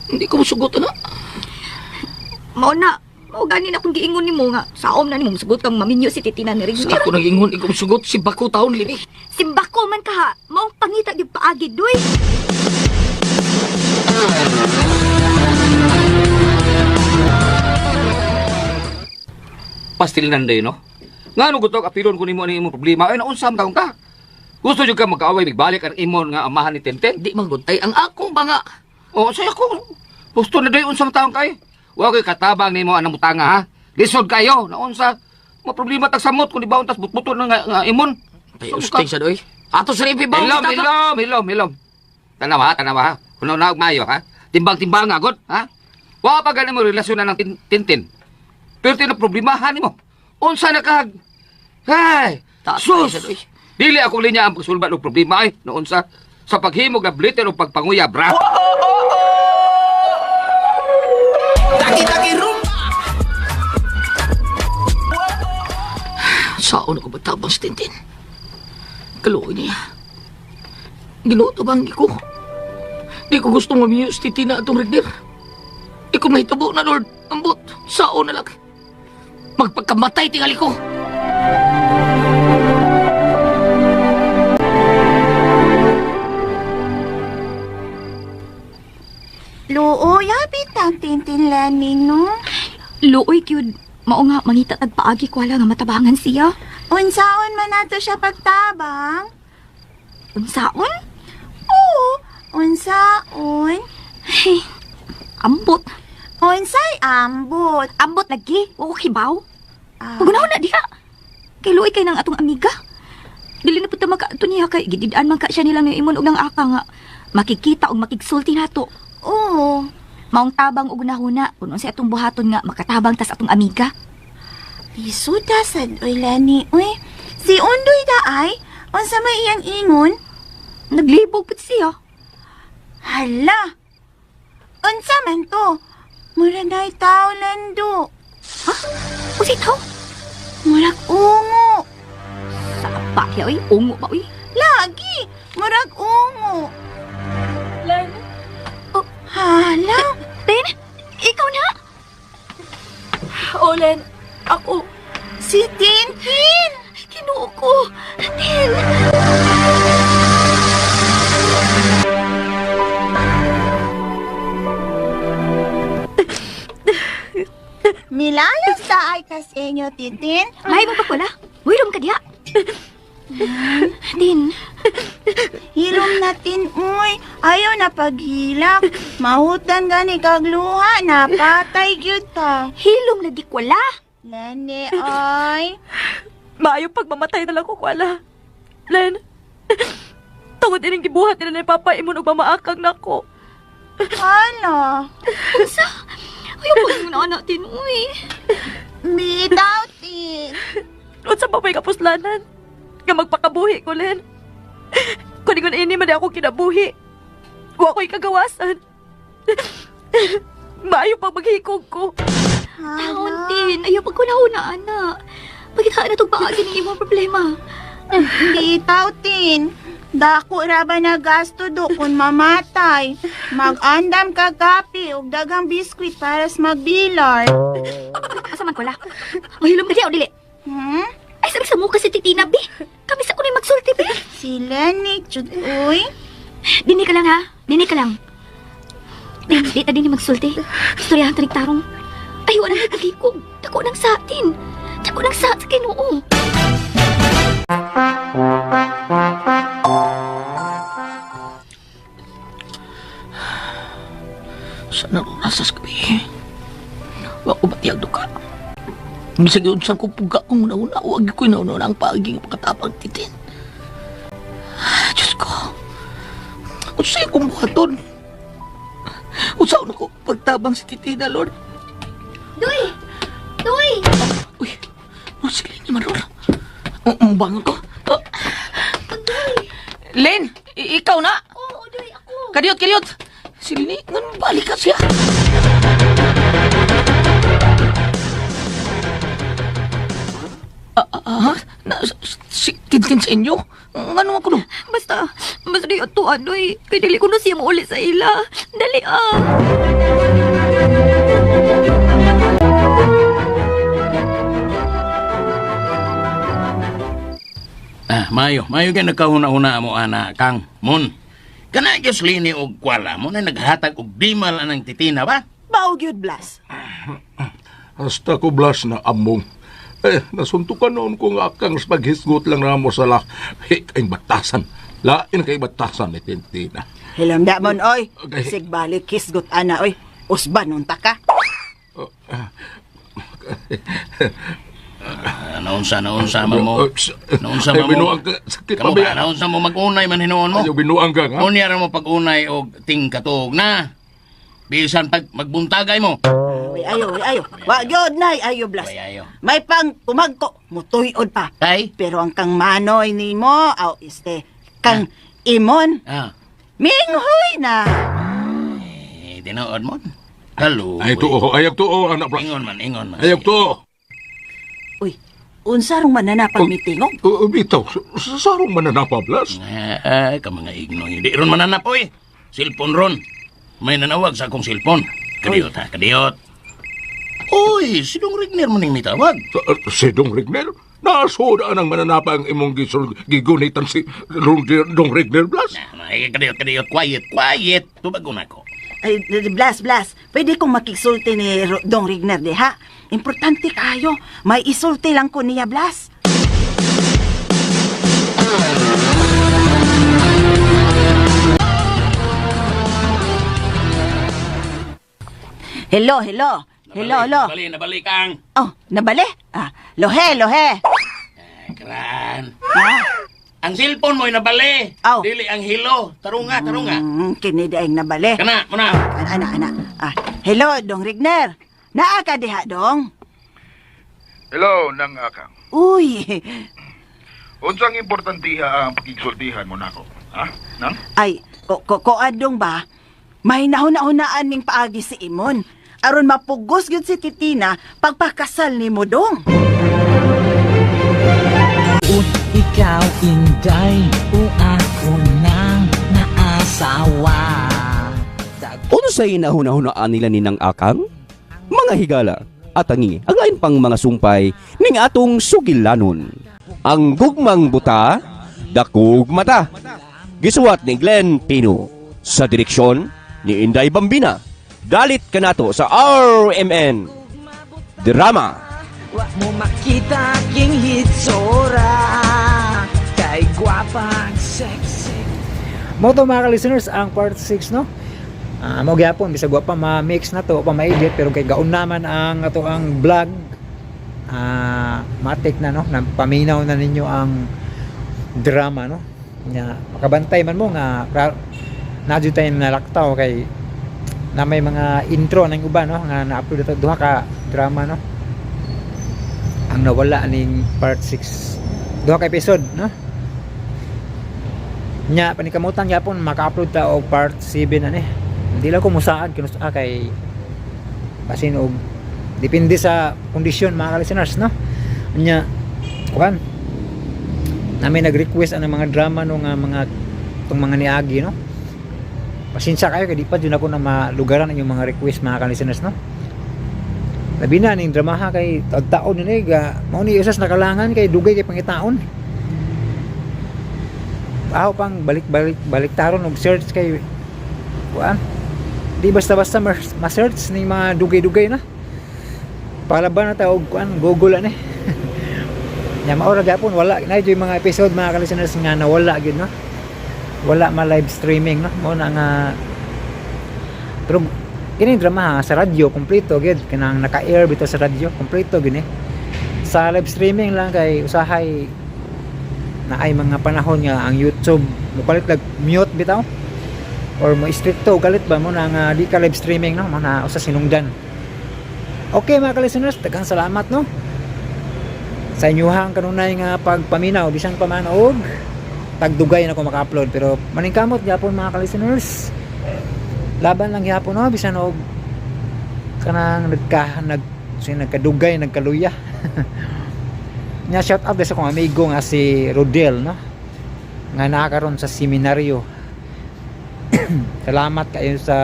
Hindi ko masugot na. Mao gani na kung giingon nimo nga saom na nimo musugot kang maminyo si Titina ni Rigner. Sa ako nag-ingon, ikaw masugot, simbak ko taon Lini. Simbak ko man ka ha. Maong pangita yung paagi doy. Pastilinan day, no? Nga nung gutok apilon ko nimo ang imong problema, ay naunsam kaon ka. Gusto jud ka magkaaway balik ang imon nga amahan ni Tenten? Di maguntay ang akong banga. O, say ako. Gusto na day unsam taong kay. Wa ko'y katabang nimo anang butanga, ha? Lisod kayo, naunsa. Mga problema tagsamot kung di ba untas butbuton na nga imon. Ay, usting sa doy. Ato sa ripi ba? Milom. Tanawa ha? Kuno na og mayo, ha? Timbang-timbang agot, ha? Wa pa ganin mo relasyon na ng Tintin. Pero problemahan nimo. Unsa na kag? Hay! Sus! Dili ako linya ang pagsulbat og problema ay noon sa paghimog na blitter o pagpanguya, bra. Taki-taki rumba! Saan ako magtabang si Tintin? Kaluoy niya. Ginutabang ko. Di ko gusto mamiyos titina atong Redner. Di ko mahitabo na, Lord. Ambot, saan na lang. Magpagkamatay tingali ko. Luoy, habit ang Tintin no? Luoy, kyud. Mao nga, mangita tagpaagi ko nga matabangan siya. Unsaon man nato siya pagtabang? Unsaon? Oo, unsaon? Ay, ambot. Unsay ambot? Ambot lagi. Oo, kibaw. Ah. Pagunahon na diha. Kay Luoy kay nang atong amiga. Dili na punta makato niya kay gididaan man ka siya nilang imon og nang aka nga. Makikita og makigsulti nato. Oo. Maong tabang og nahuna kuno si atong buhaton nga makatabang tas atong amiga. Isuda sad oy lani uy. Si Undoy da ay unsa may iyang ingon? Naglibog pud siya. Hala. Unsa man to? Mura na'y tao lando. Ha? Usi tao? Murag ungo. Sapa kaya oy, ungo ba oy? Lagi, murag ungo. Len, Hala. Len, ikaw na? Len, ako. Si Tintin. Kinuo ko. Tin. Milayas ta ay kasenyo, Tintin. May mo pa pala. Wirom ka diha. Tin. Hilom natin, uy. Ayaw na paghilak. Mahutan gani kagluha. Napatay gyud ta. Hilom lagi kwala. Lani, ay. Maayo pagmamatay na lang ko, Kuala. Len, tungod ining gibuhat nila ni Papa imon og mamaakag nako. Hala. Unsa? Ayaw pa yung anak tin, uy. Bitaw, Tin. Unsa pa may kapuslanan? Nga magpakabuhi ko, Len. Kuningon ini man ako kinabuhi. Wa ko'y kagawasan. Maayo pag maghikog ko. Taon, Tin. Ayaw pagkunahuna, anak. Pagkitaan na itong paagi ng imong problema. Bitaw, Tin. Dako ra ba na gasto do kung mamatay? Mag-andam ka kape ug dagang biskwit para sa magbilar. Asa man ko la? Mahilom ka diya o dili? Ay, sabi sa mukha si Titina, be. Kami sa kunay magsulti, be. Si Lenny, chud, uy. Dini ka lang, ha? Dini ka lang. Di ta dini magsulti. Istoryahan tanig tarong. Ay, wala na pagikog. Dako nang sa atin. Dako nang sa Kinuo. Sana rasas gabi. Wa ko batiyag duka. Bisag yun sa kupuga kong una-una. Huwag ko'y nauna ang paaging pagkatapang Titin. Diyos ko. Unsa'y kong buhaton. Unsaon ako pagtabang si Titina, Lord. Doy! Doy! Uy, sige ni Marol. Umbangon ko. Doy! Len, ikaw na. Oo, Doy, ako. Kadiot. Silini, ngan balik ka siya. Si Tintin sa inyo? Ano ako no? Basta di atuan, Doy. Kaya dili ko na siya mauli sa ila. Dali, Mayo ka nagkahuna-huna mo, ana, Kang Mon. Kana gyud lini og kwala mo na naghatag og bimal anang Titina ba? Baog yun, Blas. Hasta ko blas na among. nasuntukan noon ko nga akang paghisgot lang na mo sa kay batasan. Lain kay batasan ni Tintina. Hilamda mon, oy. Okay. Sig balik kisgot ana, oy. Usban unta ka. Naunsa mo. Naunsa mo. Binuang ka, sakit pa Kamu ba? ba, naunsa mo mag-unay man hinuon mo? Ayaw binuang ka, nga? Unya ra mo pag-unay og tingkatog na. Bisan pag magbuntagay mo. Ayo. Wa gyud nay, ayo blas. Ayo. May pang tumagko, mutuyod pa. Ay? Pero ang kang manoy nimo, kang imon, minghoy na. Tinood mo. Halo. Ay, tuo. Ayag tuo, anak bro. Ingon man. Ayag tuo. Uy, unsa rong mananapang mitingog? Bitaw, sarong mananapa, Blas. Ay, ka mga ignoy. Di ron mananap, oy. Silpon ron. May nanawag sa akong silpon. Kadiyot ha, kadiyot. Oy, si Dong Rigner mo ning mitawag. Si Dong Rigner? Nasoda ang mananapa ang imong gigunitan si Dong Rigner, Blas. Ay, kadiyot. Quiet. Tubago na ko. Ay, Blas. Pwede kong makiksulti ni Dong Rigner, di ha? Importante kayo. May isulti lang ko niya, Blas. Hello. Nabali kang. Oh, nabali? Lohe. Kran. Ang silpon mo'y nabali. Dili ang hilo. Tarunga. Kini daing nabali. Kana, muna. Ana. Hello, Dong Rigner. Naa ka diha, Dong? Hello, nang akang. Uy. Unsang importantiha ang pagigsultihan mo nako? Ha? Nang? Ay, koadong ba? May nahuna-hunaan ning paagi si Imon. Aron mapugos gyud si Titina pagpakasal ni mo, Dong. Ikaw, Inday, o ako nang naasawa. Unsay nahuna-hunaan nila ni nang akang? Mga higala at tangi ang lain pang mga sumpay ning atong sugilanon. Ang gugmang buta, dakog mata. Gisuwat ni Glenn Pino sa direksyon ni Inday Bambina. Dalit kanato sa RMN Drama. Wa mo makita king hitsura kay gwapang sexy. Moto mga listeners ang part 6 no. Mo gyapon bisag wa pa ma-mix na to pa ma-edit pero kay gaun naman ang ato ang vlog. Matik na no, paminaw na ninyo ang drama no. Nya makabantay man mo nga nadyo tayo nalaktaw kay na may mga intro ng uban no nga na-upload ito duha ka drama no. Ang nawala ning part 6 duha ka episode no. Nya panikamutan gyapon maka-upload ta og part 7 ani. Hindi lang ko musaad kinusa kay basin og depende sa kondisyon mga listeners no. Nya kuan na may nag-request ang mga drama no nga mga tong mga niagi no. Pasensya kayo kay di pa jud ako na malugaran ang mga request mga listeners no. Labi na ning drama ha kay taon ni ga mao ni usas nakalangan kay dugay kay pangitaon. Aw pang balik taron og search kay kuan. Di basta-basta ma-search ning mga dugay-dugay na. Palaban na ta og kuan Google ani. Nya mao ra gyapon wala na yung mga episode mga listeners nga nawala gyud no. Wala ma live streaming no. Mao na nga pero kini drama sa radyo kompleto gyud kanang naka-air bitaw sa radyo kompleto gini. Sa live streaming lang kay usahay na ay mga panahon nga ang YouTube mupalit lag mute bitaw or mo stricto galit ba mo na nga di ka live streaming no mo na usa sinungdan. Okay mga listeners, daghang salamat no sa inyuhang kanunay nga pagpaminaw bisan pa man og tagdugay na ko maka-upload pero maningkamot gyapon mga listeners. Laban lang gyapon no bisan og kanang nagkadugay nagkaluya. Nya shout out sa akong amigo nga si Rodel no nga nakakaroon sa seminaryo. Salamat kayo sa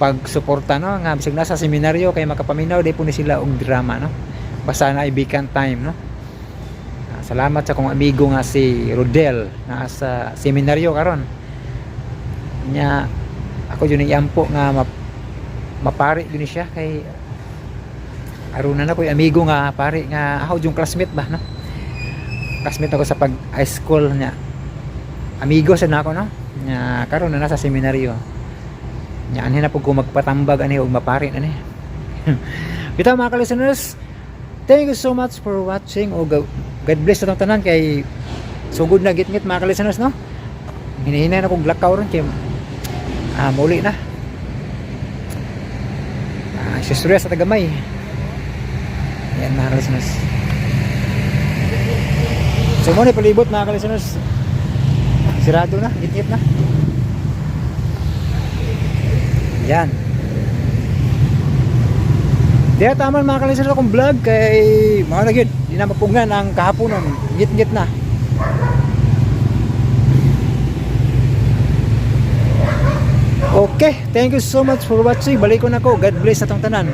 pagsuporta no nga bisag nasa seminaryo kay makapaminaw di po ni sila og drama no basta na ibikan time no. Salamat sa akong amigo nga si Rodel nga sa seminaryo karon. Nya ako jud ni ampo nga mapari yun siya kay aron na ko amigo nga pare nga ako yung classmate ba no. Classmate ako sa pag high school nya. Amigo sa nako no. Nya karon na nasa seminaryo. Nya anhin na pud ko magpatambag ani og mapari ani. Bitaw mga ka-listeners, thank you so much for watching o God bless sa tanan kay sugod na gitngit mga ka-listeners no. Hinahinay na kong lakaw ron kay muli na. Istorya sa tagamay. Yan mga ka-listeners. So mo ni palibot mga ka-listeners. Sirado na, gitngit na. Yan. Diya taman mga ka-listeners akong vlog kay mga nagyod, di na mapungan ang kahaponon, git-git na. Okay, thank you so much for watching. Balik ko na ko. God bless sa tong tanan.